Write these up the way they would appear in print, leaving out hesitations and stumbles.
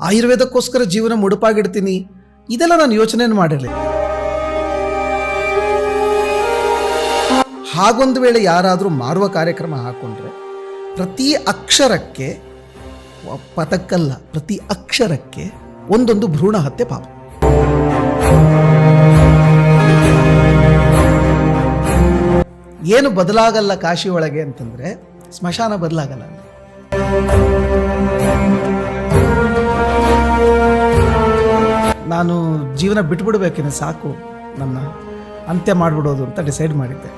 ಆಯುರ್ವೇದಕ್ಕೋಸ್ಕರ ಜೀವನ ಮುಡುಪಾಗಿಡ್ತೀನಿ, ಇದೆಲ್ಲ ನಾನು ಯೋಚನೆ ಮಾಡಿರಲಿಲ್ಲ. ಹಾಗೊಂದು ವೇಳೆ ಯಾರಾದರೂ ಮಾರುವ ಕಾರ್ಯಕ್ರಮ ಹಾಕ್ಕೊಂಡ್ರೆ ಪ್ರತಿ ಅಕ್ಷರಕ್ಕೆ, ಪದಕ್ಕಲ್ಲ ಪ್ರತಿ ಅಕ್ಷರಕ್ಕೆ ಒಂದೊಂದು ಭ್ರೂಣ ಹತ್ಯೆ ಪಾಪ. ಏನು ಬದಲಾಗಲ್ಲ ಕಾಶಿ ಒಳಗೆ ಅಂತಂದ್ರೆ ಸ್ಮಶಾನ ಬದಲಾಗಲ್ಲ. ನಾನು ಜೀವನ ಬಿಟ್ಬಿಡ್ಬೇಕೇನು, ಸಾಕು, ನನ್ನ ಅಂತ್ಯ ಮಾಡಿಬಿಡೋದು ಅಂತ ಡಿಸೈಡ್ ಮಾಡಿದ್ದೆ.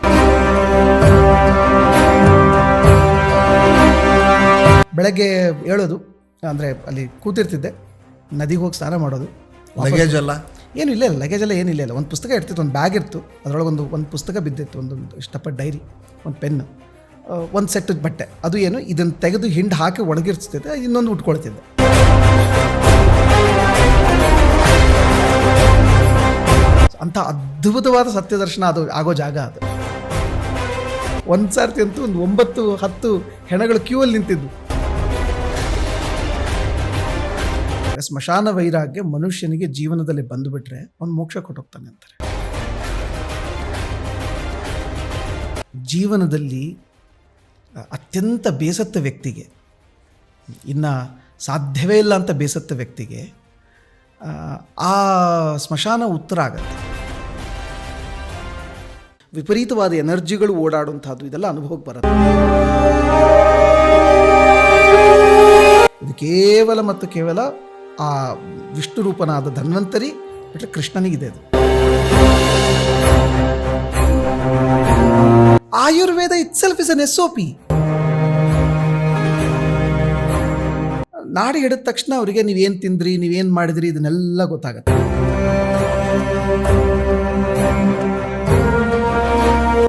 ಬೆಳಗ್ಗೆ ಹೇಳೋದು, ಅಂದರೆ ಅಲ್ಲಿ ಕೂತಿರ್ತಿದ್ದೆ, ನದಿಗೆ ಹೋಗಿ ಸ್ನಾನ ಮಾಡೋದು. ಲಗೇಜ್ ಅಲ್ಲ ಏನೂ ಇಲ್ಲ, ಲಗೇಜ್ ಎಲ್ಲ ಏನಿಲ್ಲ. ಒಂದು ಪುಸ್ತಕ ಇರ್ತಿತ್ತು, ಒಂದು ಬ್ಯಾಗ್ ಇತ್ತು, ಅದರೊಳಗೆ ಒಂದು ಪುಸ್ತಕ ಬಿದ್ದಿತ್ತು, ಒಂದೊಂದು ಇಷ್ಟಪಟ್ಟು ಡೈರಿ, ಒಂದು ಪೆನ್ನು, ಒಂದು ಸೆಟ್ ಬಟ್ಟೆ. ಅದು ಏನು, ಇದನ್ನು ತೆಗೆದು ಹಿಂಡು ಹಾಕಿ ಒಣಗಿರ್ತಿದ್ದೆ, ಇನ್ನೊಂದು ಉಟ್ಕೊಳ್ತಿದ್ದೆ. ಅಂಥ ಅದ್ಭುತವಾದ ಸತ್ಯದರ್ಶನ ಅದು ಆಗೋ ಜಾಗ ಅದು. ಒಂದು ಸಾರ್ತಿ ಅಂತೂ ಒಂದು 9-10 ಹೆಣಗಳು ಕ್ಯೂ ಅಲ್ಲಿ ನಿಂತಿದ್ದು. ಸ್ಮಶಾನ ವೈರಾಗ್ಯ ಮನುಷ್ಯನಿಗೆ ಜೀವನದಲ್ಲಿ ಬಂದುಬಿಟ್ರೆ ಒಂದು ಮೋಕ್ಷ ಕೊಟ್ಟೋಗ್ತಾನೆ ಅಂತಾರೆ. ಜೀವನದಲ್ಲಿ ಅತ್ಯಂತ ಬೇಸತ್ತ ವ್ಯಕ್ತಿಗೆ, ಇನ್ನು ಸಾಧ್ಯವೇ ಇಲ್ಲ ಅಂತ ಬೇಸತ್ತ ವ್ಯಕ್ತಿಗೆ ಆ ಸ್ಮಶಾನ ಉತ್ತರ ಆಗತ್ತೆ. ವಿಪರೀತವಾದ ಎನರ್ಜಿಗಳು ಓಡಾಡುವಂಥದ್ದು, ಇದೆಲ್ಲ ಅನುಭವಕ್ಕೆ ಬರುತ್ತೆ. ಇದು ಕೇವಲ ಮತ್ತು ಕೇವಲ ಆ ವಿಷ್ಣು ರೂಪನಾದ ಧನ್ವಂತರಿ ಬಿಟ್ಟರೆ ಕೃಷ್ಣನಿಗಿದೆ. ಅದು Ayurveda itself is an SOP. ನಾಡಿ ಹಿಡಿದ ತಕ್ಷಣ ಅವರಿಗೆ ನೀವೇನು ತಿಂದ್ರಿ, ನೀವೇನು ಮಾಡಿದ್ರಿ, ಇದನ್ನೆಲ್ಲ ಗೊತ್ತಾಗತ್ತೆ.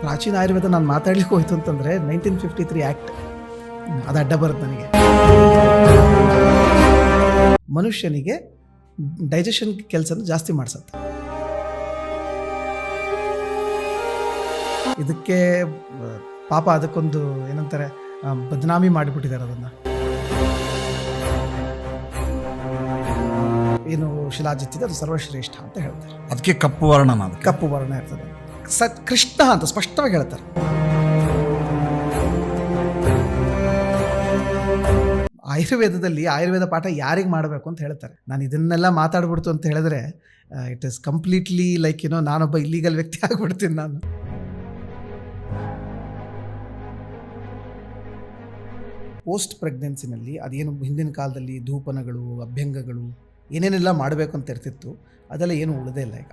ಪ್ರಾಚೀನ ಆಯುರ್ವೇದ ನಾನು ಮಾತಾಡ್ಲಿಕ್ಕೆ ಹೋಯ್ತು ಅಂತಂದರೆ 1953 ಆ್ಯಕ್ಟ್ ಅದು ಅಡ್ಡ ಬರುತ್ತೆ ನನಗೆ. ಮನುಷ್ಯನಿಗೆ ಡೈಜೆಷನ್ ಕೆಲಸನ ಜಾಸ್ತಿ ಮಾಡಿಸುತ್ತೆ. ಇದಕ್ಕೆ ಪಾಪ ಅದಕ್ಕೊಂದು ಏನಂತಾರೆ, ಬದನಾಮಿ ಮಾಡಿಬಿಟ್ಟಿದ್ದಾರೆ. ಅದನ್ನು ಏನು ಶಿಲಾಜಿತ್ತಿದೆ ಅದು ಸರ್ವಶ್ರೇಷ್ಠ ಅಂತ ಹೇಳ್ತಾರೆ. ಅದಕ್ಕೆ ಕಪ್ಪು ವರ್ಣ ಇರ್ತದೆ. ಕೃಷ್ಣ ಅಂತ ಸ್ಪಷ್ಟವಾಗಿ ಹೇಳ್ತಾರೆ. ಆಯುರ್ವೇದದಲ್ಲಿ ಆಯುರ್ವೇದ ಪಾಠ ಯಾರಿಗೆ ಮಾಡಬೇಕು ಅಂತ ಹೇಳ್ತಾರೆ. ನಾನು ಇದನ್ನೆಲ್ಲ ಮಾತಾಡ್ಬಿಡ್ತು ಅಂತ ಹೇಳಿದ್ರೆ ಇಟ್ ಈಸ್ ಕಂಪ್ಲೀಟ್ಲಿ ಲೈಕ್ ನಾನೊಬ್ಬ ಇಲ್ಲೀಗಲ್ ವ್ಯಕ್ತಿ ಆಗ್ಬಿಡ್ತೀನಿ ನಾನು. ಪೋಸ್ಟ್ ಪ್ರೆಗ್ನೆನ್ಸಿನಲ್ಲಿ ಅದೇನು ಹಿಂದಿನ ಕಾಲದಲ್ಲಿ ಧೂಪನಗಳು, ಅಭ್ಯಂಗಗಳು ಏನೇನೆಲ್ಲ ಮಾಡಬೇಕು ಅಂತ ಇರ್ತಿತ್ತು, ಅದೆಲ್ಲ ಏನು ಉಳಿದೇ ಇಲ್ಲ ಈಗ.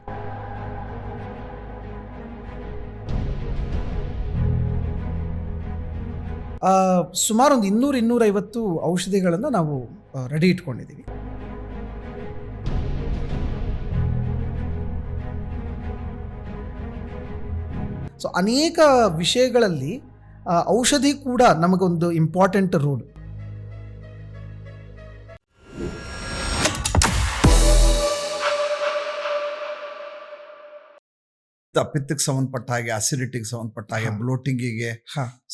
ಸುಮಾರು ಒಂದು 200-250 ಔಷಧಿಗಳನ್ನು ನಾವು ರೆಡಿ ಇಟ್ಕೊಂಡಿದ್ದೀವಿ. ಸೊ ಅನೇಕ ವಿಷಯಗಳಲ್ಲಿ ಔಷಧಿ ಕೂಡ ನಮಗೊಂದು ಇಂಪಾರ್ಟೆಂಟ್ ರೋಲ್. ಪಿತ್ತಕ್ಕೆ ಸಂಬಂಧಪಟ್ಟ ಹಾಗೆ, ಅಸಿಡಿಟಿಗೆ ಸಂಬಂಧಪಟ್ಟ ಹಾಗೆ, ಬ್ಲೋಟಿಂಗಿಗೆ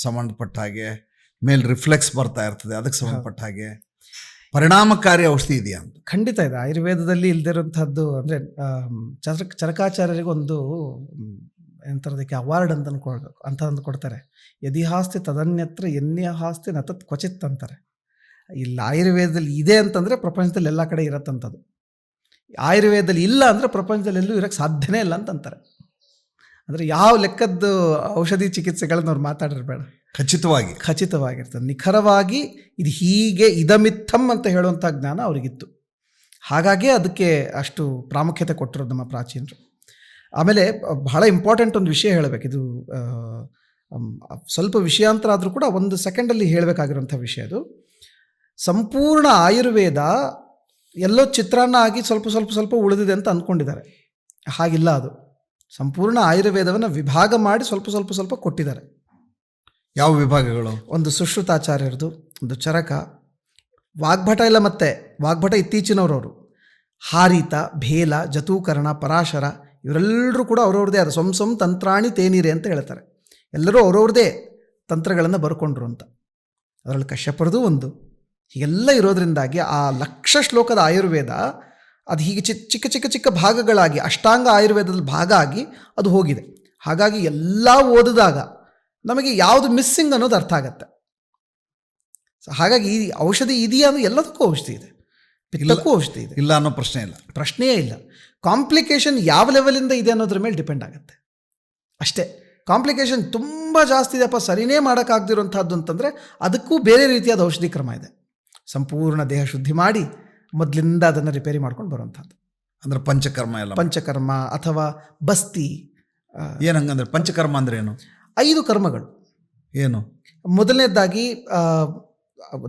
ಸಂಬಂಧಪಟ್ಟ ಹಾಗೆ, ಮೇಲೆ ರಿಫ್ಲೆಕ್ಸ್ ಬರ್ತಾ ಇರ್ತದೆ, ಅದಕ್ಕೆ ಸಂಬಂಧಪಟ್ಟ ಹಾಗೆ ಪರಿಣಾಮಕಾರಿ ಔಷಧಿ ಇದೆಯಾ ಅಂತ? ಖಂಡಿತ ಇದೆ. ಆಯುರ್ವೇದದಲ್ಲಿ ಇಲ್ದಿರೋಂಥದ್ದು ಅಂದರೆ ಚರಕಾಚಾರ್ಯರಿಗೆ ಒಂದು ಎಂಥದಕ್ಕೆ ಅವಾರ್ಡ್ ಅಂತ ಅನ್ಕೊಳ್ಬೇಕು, ಅಂಥದ್ದು ಕೊಡ್ತಾರೆ. ಯದಿಹಾಸ್ತಿ ತದನ್ಯತ್ರ ಎನ್ಯಹಾಸ್ತಿ ನ ತತ್ ಕ್ವಚಿತ್ ಅಂತಾರೆ. ಇಲ್ಲಿ ಆಯುರ್ವೇದದಲ್ಲಿ ಇದೆ ಅಂತಂದರೆ ಪ್ರಪಂಚದಲ್ಲಿ ಎಲ್ಲ ಕಡೆ ಇರತ್ತಂಥದ್ದು. ಆಯುರ್ವೇದದಲ್ಲಿ ಇಲ್ಲ ಅಂದರೆ ಪ್ರಪಂಚದಲ್ಲಿ ಎಲ್ಲೂ ಇರೋಕ್ಕೆ ಸಾಧ್ಯನೇ ಇಲ್ಲ ಅಂತಂತಾರೆ. ಅಂದರೆ ಯಾವ ಲೆಕ್ಕದ್ದು ಔಷಧಿ ಚಿಕಿತ್ಸೆಗಳನ್ನು ಅವ್ರು ಮಾತಾಡಿರಬೇಡ, ಖಚಿತವಾಗಿರ್ತದೆ, ನಿಖರವಾಗಿ ಇದು ಹೀಗೆ ಇದಮಿತ್ತಂ ಅಂತ ಹೇಳುವಂಥ ಜ್ಞಾನ ಅವರಿಗಿತ್ತು. ಹಾಗಾಗಿ ಅದಕ್ಕೆ ಅಷ್ಟು ಪ್ರಾಮುಖ್ಯತೆ ಕೊಟ್ಟಿರೋದು ನಮ್ಮ ಪ್ರಾಚೀನರು. ಆಮೇಲೆ ಬಹಳ ಇಂಪಾರ್ಟೆಂಟ್ ಒಂದು ವಿಷಯ ಹೇಳಬೇಕು. ಇದು ಸ್ವಲ್ಪ ವಿಷಯಾಂತರ ಆದರೂ ಕೂಡ 1 ಸೆಕೆಂಡಲ್ಲಿ ಹೇಳಬೇಕಾಗಿರೋಂಥ ವಿಷಯ. ಅದು ಸಂಪೂರ್ಣ ಆಯುರ್ವೇದ ಎಲ್ಲೋ ಚಿತ್ರಾನ್ನ ಆಗಿ ಸ್ವಲ್ಪ ಉಳಿದಿದೆ ಅಂತ ಅಂದ್ಕೊಂಡಿದ್ದಾರೆ. ಹಾಗಿಲ್ಲ. ಅದು ಸಂಪೂರ್ಣ ಆಯುರ್ವೇದವನ್ನು ವಿಭಾಗ ಮಾಡಿ ಸ್ವಲ್ಪ ಕೊಟ್ಟಿದ್ದಾರೆ. ಯಾವ ವಿಭಾಗಗಳು? ಒಂದು ಸುಶ್ರುತಾಚಾರ್ಯರದು, ಒಂದು ಚರಕ, ವಾಗ್ಭಟ ಎಲ್ಲ, ಮತ್ತೆ ವಾಗ್ಭಟ ಇತ್ತೀಚಿನವರವರು, ಹಾರಿತ, ಭೇಲ, ಜತೂಕರ್ಣ, ಪರಾಶರ, ಇವರೆಲ್ಲರೂ ಕೂಡ ಅವ್ರವ್ರದೇ ಆದ ಸ್ವಂ ತಂತ್ರಾಣಿ ತೇನೀರೆ ಅಂತ ಹೇಳ್ತಾರೆ. ಎಲ್ಲರೂ ಅವ್ರವ್ರದೇ ತಂತ್ರಗಳನ್ನು ಬರ್ಕೊಂಡ್ರು ಅಂತ. ಅದರಲ್ಲಿ ಕಶ್ಯಪರದು ಒಂದು, ಹೀಗೆಲ್ಲ ಇರೋದ್ರಿಂದಾಗಿ ಆ ಲಕ್ಷ ಶ್ಲೋಕದ ಆಯುರ್ವೇದ ಅದು ಹೀಗೆ ಚಿಕ್ಕ ಚಿಕ್ಕ ಚಿಕ್ಕ ಭಾಗಗಳಾಗಿ ಅಷ್ಟಾಂಗ ಆಯುರ್ವೇದದ ಭಾಗ ಆಗಿ ಅದು ಹೋಗಿದೆ. ಹಾಗಾಗಿ ಎಲ್ಲ ಓದಿದಾಗ ನಮಗೆ ಯಾವುದು ಮಿಸ್ಸಿಂಗ್ ಅನ್ನೋದು ಅರ್ಥ ಆಗತ್ತೆ. ಹಾಗಾಗಿ ಈ ಔಷಧಿ ಇದೆಯಾ ಅಂದರೆ ಎಲ್ಲದಕ್ಕೂ ಔಷಧಿ ಇದೆ, ಪಿತ್ತಕ್ಕೂ ಔಷಧಿ ಇದೆ, ಇಲ್ಲ ಅನ್ನೋ ಪ್ರಶ್ನೆಯೇ ಇಲ್ಲ. ಕಾಂಪ್ಲಿಕೇಶನ್ ಯಾವ ಲೆವೆಲಿಂದ ಇದೆ ಅನ್ನೋದ್ರ ಮೇಲೆ ಡಿಪೆಂಡ್ ಆಗುತ್ತೆ ಅಷ್ಟೇ. ಕಾಂಪ್ಲಿಕೇಶನ್ ತುಂಬ ಜಾಸ್ತಿ ಇದೆಯಪ್ಪ, ಸರಿನೇ ಮಾಡೋಕ್ಕಾಗದಿರುವಂಥದ್ದು ಅಂತಂದರೆ ಅದಕ್ಕೂ ಬೇರೆ ರೀತಿಯಾದ ಔಷಧಿ ಕ್ರಮ ಇದೆ. ಸಂಪೂರ್ಣ ದೇಹ ಶುದ್ಧಿ ಮಾಡಿ ಮೊದಲಿಂದ ಅದನ್ನು ರಿಪೇರಿ ಮಾಡ್ಕೊಂಡು ಬರುವಂಥದ್ದು. ಅಂದರೆ ಪಂಚಕರ್ಮ ಅಥವಾ ಬಸ್ತಿ. ಏನಂಗಂದ್ರೆ ಪಂಚಕರ್ಮ ಅಂದರೆ ಏನು? 5 ಕರ್ಮಗಳು. ಏನು? ಮೊದಲನೇದಾಗಿ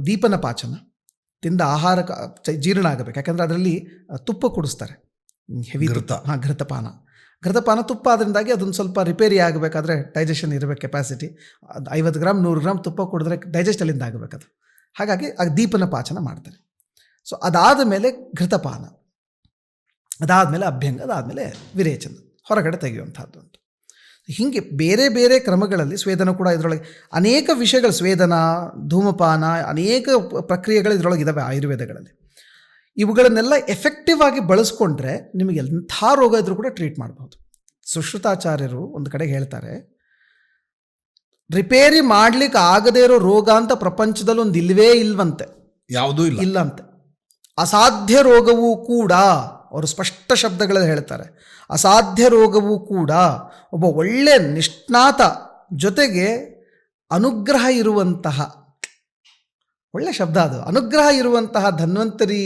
ದೀಪನ ಪಾಚನ, ತಿಂದ ಆಹಾರ ಜೀರ್ಣ ಆಗಬೇಕು. ಯಾಕಂದರೆ ಅದರಲ್ಲಿ ತುಪ್ಪ ಕುಡಿಸ್ತಾರೆ, ಹೆವಿ ಘೃತಪಾನ. ಘೃತಪಾನ ತುಪ್ಪ ಅದರಿಂದಾಗಿ ಅದೊಂದು ಸ್ವಲ್ಪ ರಿಪೇರಿ ಆಗಬೇಕಾದ್ರೆ ಡೈಜೆಷನ್ ಇರಬೇಕು ಕೆಪಾಸಿಟಿ. 50 ಗ್ರಾಮ್ 100 ಗ್ರಾಮ್ ತುಪ್ಪ ಕುಡಿದ್ರೆ ಡೈಜೆಸ್ಟ್ ಅಲ್ಲಿಂದ ಆಗಬೇಕದು. ಹಾಗಾಗಿ ದೀಪನ ಪಾಚನ ಮಾಡ್ತಾರೆ. ಸೊ ಅದಾದ ಮೇಲೆ ಘೃತಪಾನ, ಅದಾದಮೇಲೆ ಅಭ್ಯಂಗ, ಅದಾದಮೇಲೆ ವಿರೇಚನ, ಹೊರಗಡೆ ತೆಗೆಯುವಂಥದ್ದು ಅಂತ. ಹೀಗೆ ಬೇರೆ ಬೇರೆ ಕ್ರಮಗಳಲ್ಲಿ ಸ್ವೇದನ ಕೂಡ ಇದರೊಳಗೆ ಅನೇಕ ವಿಷಯಗಳು, ಸ್ವೇದನ, ಧೂಮಪಾನ, ಅನೇಕ ಪ್ರಕ್ರಿಯೆಗಳು ಇದರೊಳಗೆ ಇದ್ದಾವೆ ಆಯುರ್ವೇದಗಳಲ್ಲಿ. ಇವುಗಳನ್ನೆಲ್ಲ ಎಫೆಕ್ಟಿವ್ ಆಗಿ ಬಳಸ್ಕೊಂಡ್ರೆ ನಿಮಗೆ ಎಂಥ ರೋಗ ಇದ್ರೂ ಕೂಡ ಟ್ರೀಟ್ ಮಾಡ್ಬೋದು. ಸುಶ್ರುತಾಚಾರ್ಯರು ಒಂದು ಕಡೆಗೆ ಹೇಳ್ತಾರೆ, ರಿಪೇರಿ ಮಾಡ್ಲಿಕ್ಕೆ ಆಗದೇ ಇರೋ ರೋಗ ಅಂತ ಪ್ರಪಂಚದಲ್ಲಿ ಒಂದು ಇಲ್ವೇ ಇಲ್ವಂತೆ, ಯಾವುದೂ ಇಲ್ಲ ಅಂತೆ. ಅಸಾಧ್ಯ ರೋಗವೂ ಕೂಡ, ಅವರು ಸ್ಪಷ್ಟ ಶಬ್ದಗಳಲ್ಲಿ ಹೇಳ್ತಾರೆ, ಅಸಾಧ್ಯ ರೋಗವೂ ಕೂಡ ಒಬ್ಬ ಒಳ್ಳೆ ನಿಷ್ಣಾತ ಜೊತೆಗೆ ಅನುಗ್ರಹ ಇರುವಂತಹ, ಒಳ್ಳೆ ಶಬ್ದ ಅದು, ಅನುಗ್ರಹ ಇರುವಂತಹ ಧನ್ವಂತರಿ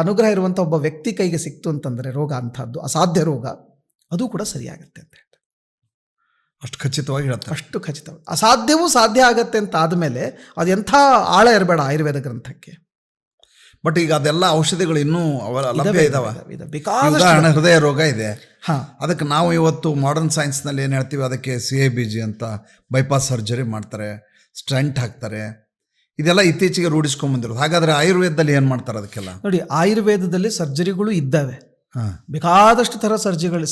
ಅನುಗ್ರಹ ಇರುವಂಥ ಒಬ್ಬ ವ್ಯಕ್ತಿ ಕೈಗೆ ಸಿಕ್ತು ಅಂತಂದರೆ ರೋಗ ಅಂಥದ್ದು ಅಸಾಧ್ಯ ರೋಗ, ಅದು ಕೂಡ ಸರಿಯಾಗತ್ತೆ ಅಂತ ಹೇಳ್ತಾರೆ. ಅಷ್ಟು ಖಚಿತವಾಗಿ ಹೇಳ್ತಾರೆ. ಅಷ್ಟು ಖಚಿತವಾಗಿ ಅಸಾಧ್ಯವೂ ಸಾಧ್ಯ ಆಗತ್ತೆ ಅಂತ ಆದಮೇಲೆ ಅದು ಎಂಥ ಆಳ ಇರಬೇಡ ಆಯುರ್ವೇದ ಗ್ರಂಥಕ್ಕೆ. ಬಟ್ ಈಗ ಅದೆಲ್ಲ ಔಷಧಿಗಳು ಇನ್ನೂ ಲಭ್ಯ ಇದಾವೆ. ಬೇಕಾದಷ್ಟು ಹೃದಯ ರೋಗ ಇದೆ, ಅದಕ್ಕೆ ನಾವು ಇವತ್ತು ಮಾಡರ್ನ್ ಸೈನ್ಸ್ನಲ್ಲಿ ಏನು ಹೇಳ್ತೀವಿ, ಅದಕ್ಕೆ CIBG ಅಂತ ಬೈಪಾಸ್ ಸರ್ಜರಿ ಮಾಡ್ತಾರೆ, ಸ್ಟೆಂಟ್ ಹಾಕ್ತಾರೆ. ಇದೆಲ್ಲ ಇತ್ತೀಚೆಗೆ ರೂಢಿಸ್ಕೊಂಡ್ಬಂದಿರೋದು. ಹಾಗಾದರೆ ಆಯುರ್ವೇದದಲ್ಲಿ ಏನು ಮಾಡ್ತಾರೆ ಅದಕ್ಕೆಲ್ಲ? ನೋಡಿ, ಆಯುರ್ವೇದದಲ್ಲಿ ಸರ್ಜರಿಗಳು ಇದ್ದಾವೆ, ಬೇಕಾದಷ್ಟು ಥರ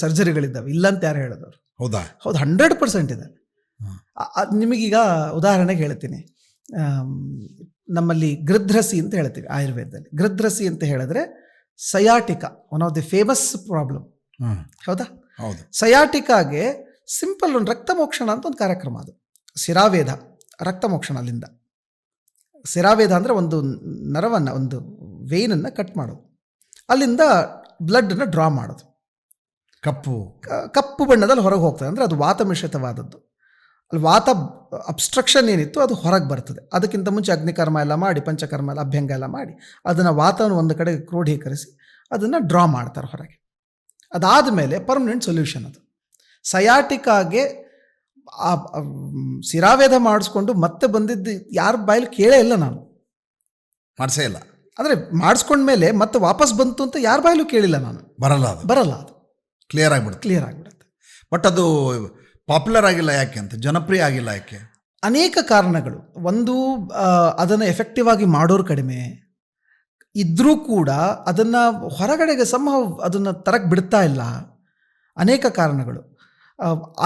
ಸರ್ಜರಿಗಳಿದ್ದಾವೆ, ಇಲ್ಲ ಅಂತ ಯಾರು ಹೇಳಿದವರು? ಹೌದಾ? ಹೌದು, 100% ಇದೆ. ನಿಮಗೀಗ ಉದಾಹರಣೆಗೆ ಹೇಳ್ತೀನಿ. ನಮ್ಮಲ್ಲಿ ಗೃಧ್ರಸಿ ಅಂತ ಹೇಳ್ತೀವಿ ಆಯುರ್ವೇದದಲ್ಲಿ. ಗೃಧ್ರಸಿ ಅಂತ ಹೇಳಿದ್ರೆ sciatica, one of the famous problem. ಹೌದಾ? ಹೌದು. ಸಯಾಟಿಕಾಗೆ ಸಿಂಪಲ್ ಒಂದು ರಕ್ತಮೋಕ್ಷಣ ಅಂತ ಒಂದು ಕಾರ್ಯಕ್ರಮ. ಅದು ಶಿರಾವೇದ ರಕ್ತಮೋಕ್ಷಣ. ಅಲ್ಲಿಂದ ಶಿರಾವೇದ ಅಂದರೆ ಒಂದು ನರವನ್ನು, ಒಂದು ವೇನನ್ನು ಕಟ್ ಮಾಡೋದು, ಅಲ್ಲಿಂದ ಬ್ಲಡ್ಡನ್ನು ಡ್ರಾ ಮಾಡೋದು. ಕಪ್ಪು ಬಣ್ಣದಲ್ಲಿ ಹೊರಗೆ ಹೋಗ್ತದೆ. ಅಂದರೆ ಅದು ವಾತ ಮಿಶ್ರಿತವಾದದ್ದು. ಅಲ್ಲಿ ವಾತ ಅಬ್ಸ್ಟ್ರಕ್ಷನ್ ಏನಿತ್ತು ಅದು ಹೊರಗೆ ಬರ್ತದೆ. ಅದಕ್ಕಿಂತ ಮುಂಚೆ ಅಗ್ನಿಕರ್ಮ ಎಲ್ಲ ಮಾಡಿ, ಪಂಚಕರ್ಮ ಎಲ್ಲ, ಅಭ್ಯಂಗ ಎಲ್ಲ ಮಾಡಿ, ಅದನ್ನು ವಾತವನ್ನು ಒಂದು ಕಡೆ ಕ್ರೋಢೀಕರಿಸಿ ಅದನ್ನು ಡ್ರಾ ಮಾಡ್ತಾರೆ ಹೊರಗೆ. ಅದಾದ ಮೇಲೆ ಪರ್ಮನೆಂಟ್ ಸೊಲ್ಯೂಷನ್ ಅದು. ಸಯಾಟಿಕಾಗೆ ಶಿರಾವೇದ ಮಾಡಿಸ್ಕೊಂಡು ಮತ್ತೆ ಬಂದಿದ್ದು ಯಾರ ಬಾಯಲ್ಲಿ ಕೇಳೇ ಇಲ್ಲ, ನಾನು ಮಾಡಿಸೇ ಇಲ್ಲ. ಅಂದರೆ ಮಾಡಿಸ್ಕೊಂಡ್ಮೇಲೆ ಮತ್ತೆ ವಾಪಸ್ ಬಂತು ಅಂತ ಯಾರ ಬಾಯಲ್ಲೂ ಕೇಳಿಲ್ಲ ನಾನು. ಬರಲ್ಲ ಅದು ಕ್ಲಿಯರ್ ಆಗಿಬಿಡುತ್ತೆ. ಬಟ್ ಅದು ಪಾಪ್ಯುಲರ್ ಆಗಿಲ್ಲ ಯಾಕೆ ಅಂತ, ಜನಪ್ರಿಯ ಆಗಿಲ್ಲ ಯಾಕೆ? ಅನೇಕ ಕಾರಣಗಳು. ಒಂದು, ಅದನ್ನು ಎಫೆಕ್ಟಿವ್ ಆಗಿ ಮಾಡೋರು ಕಡಿಮೆ ಇದ್ದರೂ ಕೂಡ ಅದನ್ನು ಹೊರಗಡೆಗೆ ಅದನ್ನು ತರಕ್ಕೆ ಬಿಡ್ತಾ ಇಲ್ಲ. ಅನೇಕ ಕಾರಣಗಳು.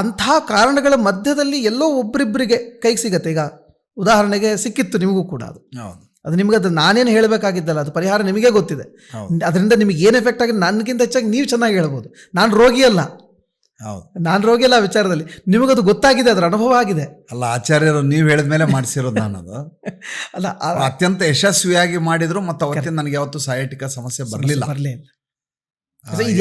ಅಂಥ ಕಾರಣಗಳ ಮಧ್ಯದಲ್ಲಿ ಎಲ್ಲೋ ಒಬ್ಬರಿಬ್ಬರಿಗೆ ಕೈಗೆ ಸಿಗತ್ತೆ. ಈಗ ಉದಾಹರಣೆಗೆ ಸಿಕ್ಕಿತ್ತು ನಿಮಗೂ ಕೂಡ, ಅದು ನಿಮಗೆ, ಅದು ನಾನೇನು ಹೇಳಬೇಕಾಗಿದ್ದಲ್ಲ, ಅದು ಪರಿಹಾರ ನಿಮಗೆ ಗೊತ್ತಿದೆ. ಅದರಿಂದ ನಿಮಗೆ ಏನು ಎಫೆಕ್ಟ್ ಆಗಿದೆ ನನಗಿಂತ ಹೆಚ್ಚಾಗಿ ನೀವು ಚೆನ್ನಾಗಿ ಹೇಳ್ಬೋದು. ನಾನು ರೋಗಿ ಅಲ್ಲ ಆ ವಿಚಾರದಲ್ಲಿ. ನಿಮಗದು ಗೊತ್ತಾಗಿದೆ, ಅದರ ಅನುಭವ ಆಗಿದೆ. ಅಲ್ಲ, ಆಚಾರ್ಯರು ನೀವು ಹೇಳಿದ ಮೇಲೆ ಮಾಡಿಸಿರೋದು ನಾನು. ಅದು ಅಲ್ಲ, ಅತ್ಯಂತ ಯಶಸ್ವಿಯಾಗಿ ಮಾಡಿದ್ರು. ಮತ್ತು ಅವತ್ತಿನ ನನಗೆ ಯಾವತ್ತೂ ಸಯಾಟಿಕಾ ಸಮಸ್ಯೆ ಬರಲಿಲ್ಲ.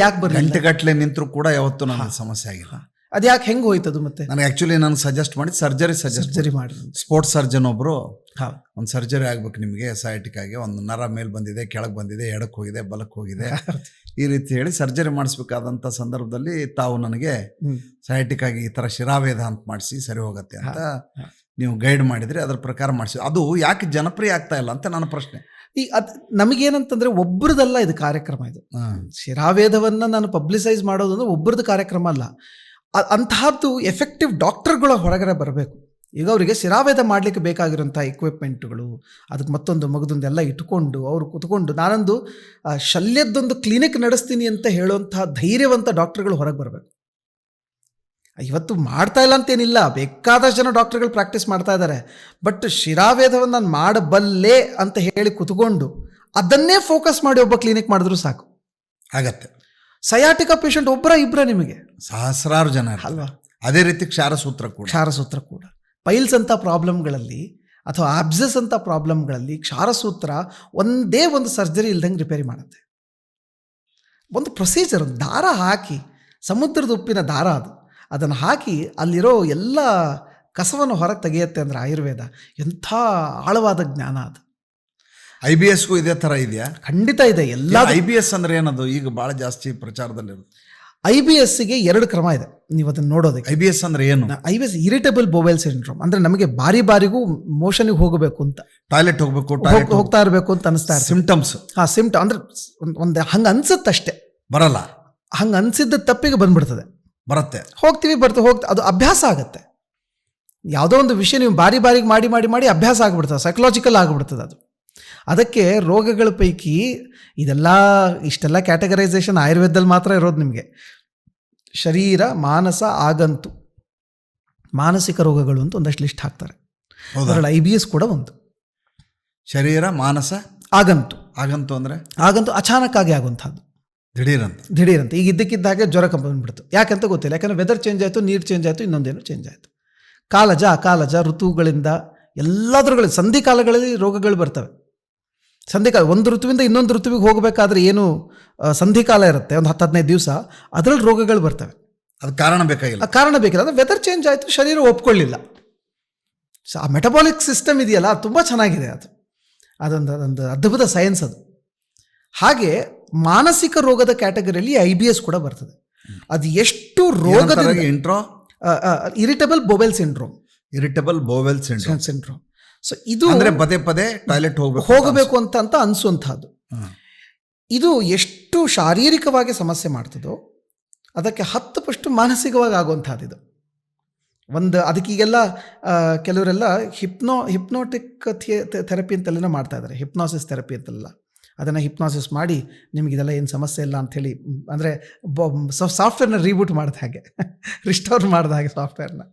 ಯಾಕೆ ಬರಲಿಲ್ಲ? ಗಂಟೆಗಟ್ಟಲೆ ನಿಂತರೂ ಕೂಡ ಯಾವತ್ತೂ ನನಗೆ ಸಮಸ್ಯೆ ಆಗಿಲ್ಲ. ಅದು ಯಾಕೆ, ಹೆಂಗೆ ಹೋಯ್ತದು? ಮತ್ತೆ ನನಗೆ ಆ್ಯಕ್ಚುಲಿ ನಾನು ಸಜೆಸ್ಟ್ ಮಾಡಿ ಸರ್ಜರಿ ಮಾಡಿ, ಸ್ಪೋರ್ಟ್ಸ್ ಸರ್ಜನ್ ಒಬ್ಬರು, ಒಂದು ಸರ್ಜರಿ ಆಗ್ಬೇಕು ನಿಮಗೆ ಸಯಾಟಿಕಾಗೆ, ಒಂದು ನರ ಮೇಲೆ ಬಂದಿದೆ, ಕೆಳಗೆ ಬಂದಿದೆ, ಎಡಕ್ಕೆ ಹೋಗಿದೆ, ಬಲಕ್ಕೆ ಹೋಗಿದೆ, ಈ ರೀತಿ ಹೇಳಿ ಸರ್ಜರಿ ಮಾಡಿಸ್ಬೇಕಾದಂಥ ಸಂದರ್ಭದಲ್ಲಿ ತಾವು ನನಗೆ ಸಯಾಟಿಕಾಗಿ ಈ ಥರ ಶಿರಾವೇದ ಅಂತ ಮಾಡಿಸಿ ಸರಿ ಹೋಗುತ್ತೆ ಅಂತ ನೀವು ಗೈಡ್ ಮಾಡಿದರೆ ಅದರ ಪ್ರಕಾರ ಮಾಡಿಸಿ. ಅದು ಯಾಕೆ ಜನಪ್ರಿಯ ಆಗ್ತಾ ಇಲ್ಲ ಅಂತ ನನ್ನ ಪ್ರಶ್ನೆ. ನಮಗೇನಂತಂದ್ರೆ ಒಬ್ಬರದಲ್ಲ ಇದು ಕಾರ್ಯಕ್ರಮ. ಇದು ಶಿರಾವೇದವನ್ನು ನಾನು ಪಬ್ಲಿಸೈಸ್ ಮಾಡೋದು ಅಂದರೆ ಒಬ್ಬರದ್ದು ಕಾರ್ಯಕ್ರಮ ಅಲ್ಲ. ಅಂತಹದ್ದು ಎಫೆಕ್ಟಿವ್ ಡಾಕ್ಟರ್ಗಳ ಹೊರಗಡೆ ಬರಬೇಕು. ಈಗ ಅವರಿಗೆ ಶಿರಾವೇದ ಮಾಡಲಿಕ್ಕೆ ಬೇಕಾಗಿರೋಂಥ ಇಕ್ವಿಪ್ಮೆಂಟ್ಗಳು, ಅದಕ್ಕೆ ಮತ್ತೊಂದು ಮಗದೊಂದೆಲ್ಲ ಇಟ್ಕೊಂಡು ಅವರು ಕೂತ್ಕೊಂಡು ನಾನೊಂದು ಶಲ್ಯದ್ದೊಂದು ಕ್ಲಿನಿಕ್ ನಡೆಸ್ತೀನಿ ಅಂತ ಹೇಳುವಂಥ ಧೈರ್ಯವಂತ ಡಾಕ್ಟರ್ಗಳು ಹೊರಗೆ ಬರಬೇಕು. ಇವತ್ತು ಮಾಡ್ತಾ ಇಲ್ಲ ಅಂತೇನಿಲ್ಲ, ಬೇಕಾದಷ್ಟು ಜನ ಡಾಕ್ಟರ್ಗಳು ಪ್ರಾಕ್ಟೀಸ್ ಮಾಡ್ತಾ ಇದ್ದಾರೆ. ಬಟ್ ಶಿರಾವೇದವನ್ನು ನಾನು ಮಾಡಬಲ್ಲೆ ಅಂತ ಹೇಳಿ ಕುತ್ಕೊಂಡು ಅದನ್ನೇ ಫೋಕಸ್ ಮಾಡಿ ಒಬ್ಬ ಕ್ಲಿನಿಕ್ ಮಾಡಿದ್ರು ಸಾಕು. ಆಗತ್ತೆ. ಸಯಾಟಿಕಾ ಪೇಷಂಟ್ ಒಬ್ಬರ ಇಬ್ಬರ ನಿಮಗೆ ಸಹಸ್ರಾರು ಜನ ಅಲ್ವಾ. ಅದೇ ರೀತಿ ಕ್ಷಾರಸೂತ್ರ ಕೂಡ ಪೈಲ್ಸ್ ಅಂತ ಪ್ರಾಬ್ಲಮ್ಗಳಲ್ಲಿ ಅಥವಾ ಆಬ್ಸೆಸ್ ಅಂತ ಪ್ರಾಬ್ಲಮ್ಗಳಲ್ಲಿ ಕ್ಷಾರಸೂತ್ರ ಒಂದೇ ಒಂದು ಸರ್ಜರಿ ಇಲ್ದಂಗೆ ರಿಪೇರಿ ಮಾಡುತ್ತೆ. ಒಂದು ಪ್ರೊಸೀಜರ್, ಒಂದು ದಾರ ಹಾಕಿ, ಸಮುದ್ರದ ಉಪ್ಪಿನ ದಾರ ಅದು, ಅದನ್ನು ಹಾಕಿ ಅಲ್ಲಿರೋ ಎಲ್ಲ ಕಸವನ್ನು ಹೊರಗೆ ತೆಗೆಯುತ್ತೆ ಅಂದರೆ ಆಯುರ್ವೇದ ಎಂಥ ಆಳವಾದ ಜ್ಞಾನ ಅದು. IBSಗೂ ಇದೇ ಥರ ಇದೆಯಾ? ಖಂಡಿತ ಇದೆ. ಎಲ್ಲ IBS ಅಂದರೆ ಏನದು? ಈಗ ಭಾಳ ಜಾಸ್ತಿ ಪ್ರಚಾರದಲ್ಲಿರುತ್ತೆ. IBSಗೆ 2 ಕ್ರಮ ಇದೆ, ನೀವು ಅದನ್ನು ನೋಡೋದಕ್ಕೆ. IBS ಅಂದರೆ ಏನು? IBS irritable bowel syndrome. ಅಂದರೆ ನಮಗೆ ಬಾರಿಗೂ ಮೋಷನ್ಗೆ ಹೋಗಬೇಕು ಅಂತ, ಟಾಯ್ಲೆಟ್ ಹೋಗ್ತಾ ಇರಬೇಕು ಅಂತ ಅನಿಸ್ತಾ ಇರ್ತದೆ. ಸಿಂಪ್ಟಮ್ಸ್ ಅಂದರೆ ಒಂದು ಹಂಗೆ ಅನ್ಸುತ್ತಷ್ಟೇ, ಬರಲ್ಲ. ಹಂಗೆ ಅನ್ಸಿದ್ದ ತಪ್ಪಿಗೆ ಬಂದ್ಬಿಡ್ತದೆ. ಬರುತ್ತೆ, ಹೋಗ್ತೀವಿ ಅದು ಅಭ್ಯಾಸ ಆಗುತ್ತೆ. ಯಾವುದೋ ಒಂದು ವಿಷಯ ನೀವು ಬಾರಿಗೆ ಮಾಡಿ ಅಭ್ಯಾಸ ಆಗಿಬಿಡ್ತದೆ, ಸೈಕಲಾಜಿಕಲ್ ಆಗಿಬಿಡ್ತದೆ ಅದು. ಅದಕ್ಕೆ ರೋಗಗಳ ಪೈಕಿ ಇಷ್ಟೆಲ್ಲ ಕ್ಯಾಟಗರೈಸೇಷನ್ ಆಯುರ್ವೇದದಲ್ಲಿ ಮಾತ್ರ ಇರೋದು ನಿಮಗೆ. ಶರೀರ, ಮಾನಸ, ಆಗಂತು, ಮಾನಸಿಕ ರೋಗಗಳು ಅಂತ ಒಂದಷ್ಟು ಲಿಸ್ಟ್ ಹಾಕ್ತಾರೆ. ಅದರಲ್ಲಿ IBS ಕೂಡ ಒಂದು. ಶರೀರ, ಮಾನಸ, ಆಗಂತು. ಆಗಂತು ಅಂದರೆ ಆಗಂತು ಅಚಾನಕ್ಕಾಗಿ ಆಗುವಂಥದ್ದು, ದಿಢೀರಂತ. ಈಗ ಇದ್ದಕ್ಕಿದ್ದಾಗೆ ಜ್ವರ ಬಂದ್ಬಿಡ್ತು. ಯಾಕಂತ ಗೊತ್ತಿಲ್ಲ. ಯಾಕಂದರೆ ವೆದರ್ ಚೇಂಜ್ ಆಯಿತು, ನೀರು ಚೇಂಜ್ ಆಯಿತು, ಇನ್ನೊಂದೇನು ಚೇಂಜ್ ಆಯಿತು. ಅಕಾಲಜ ಋತುಗಳಿಂದ ಎಲ್ಲದರಗಳಲ್ಲಿ ಸಂಧಿಕಾಲಗಳಲ್ಲಿ ರೋಗಗಳು ಬರ್ತವೆ. ಸಂಧಿಕಾಲ, ಒಂದು ಋತುವಿಂದ ಇನ್ನೊಂದು ಋತುವಿಗೆ ಹೋಗಬೇಕಾದ್ರೆ ಏನು ಸಂಧಿಕಾಲ ಇರುತ್ತೆ, ಒಂದು 10-15 ದಿವಸ, ಅದರಲ್ಲಿ ರೋಗಗಳು ಬರ್ತವೆ. ಅದು ಕಾರಣ ಬೇಕಾಗಿಲ್ಲ. ಅಂದರೆ ವೆದರ್ ಚೇಂಜ್ ಆಯಿತು, ಶರೀರ ಒಪ್ಕೊಳ್ಳಿಲ್ಲ. ಸೊ ಆ ಮೆಟಬಾಲಿಕ್ ಸಿಸ್ಟಮ್ ಇದೆಯಲ್ಲ, ಅದು ತುಂಬ ಚೆನ್ನಾಗಿದೆ. ಅದೊಂದು ಅದ್ಭುತ ಸೈನ್ಸ್ ಅದು. ಹಾಗೆ ಮಾನಸಿಕ ರೋಗದ ಕ್ಯಾಟಗರಿಯಲ್ಲಿ IBS ಕೂಡ ಬರ್ತದೆ. ಅದು ಎಷ್ಟು ರೋಗದ ಇರಿಟೇಬಲ್ ಬೊವೆಲ್ ಸಿಂಡ್ರೋಮ್. ಸೊ ಇದು ಅಂದರೆ ಪದೇ ಟಾಯ್ಲೆಟ್ ಹೋಗಬೇಕು ಅಂತ ಅನಿಸುವಂಥದ್ದು. ಇದು ಎಷ್ಟು ಶಾರೀರಿಕವಾಗಿ ಸಮಸ್ಯೆ ಮಾಡ್ತದೋ ಅದಕ್ಕೆ 10 ಪಟ್ಟು ಮಾನಸಿಕವಾಗಿ ಆಗುವಂಥದ್ದು ಇದು. ಅದಕ್ಕೀಗೆಲ್ಲ ಕೆಲವರೆಲ್ಲ ಹಿಪ್ನೋಟಿಕ್ ಥೆರಪಿ ಅಂತೆಲ್ಲ ಮಾಡ್ತಾ ಇದ್ದಾರೆ, ಹಿಪ್ನಾಸಿಸ್ ಥೆರಪಿ ಅಂತೆಲ್ಲ. ಅದನ್ನು ಹಿಪ್ನಾಸಿಸ್ ಮಾಡಿ ನಿಮಗೆ ಇದೆಲ್ಲ ಏನು ಸಮಸ್ಯೆ ಇಲ್ಲ ಅಂಥೇಳಿ, ಅಂದರೆ ಸಾಫ್ಟ್ವೇರ್ನ ರೀಬೂಟ್ ಮಾಡಿದ ಹಾಗೆ, ರಿಸ್ಟೋರ್ ಮಾಡಿದ ಹಾಗೆ, ಸಾಫ್ಟ್ವೇರ್ನ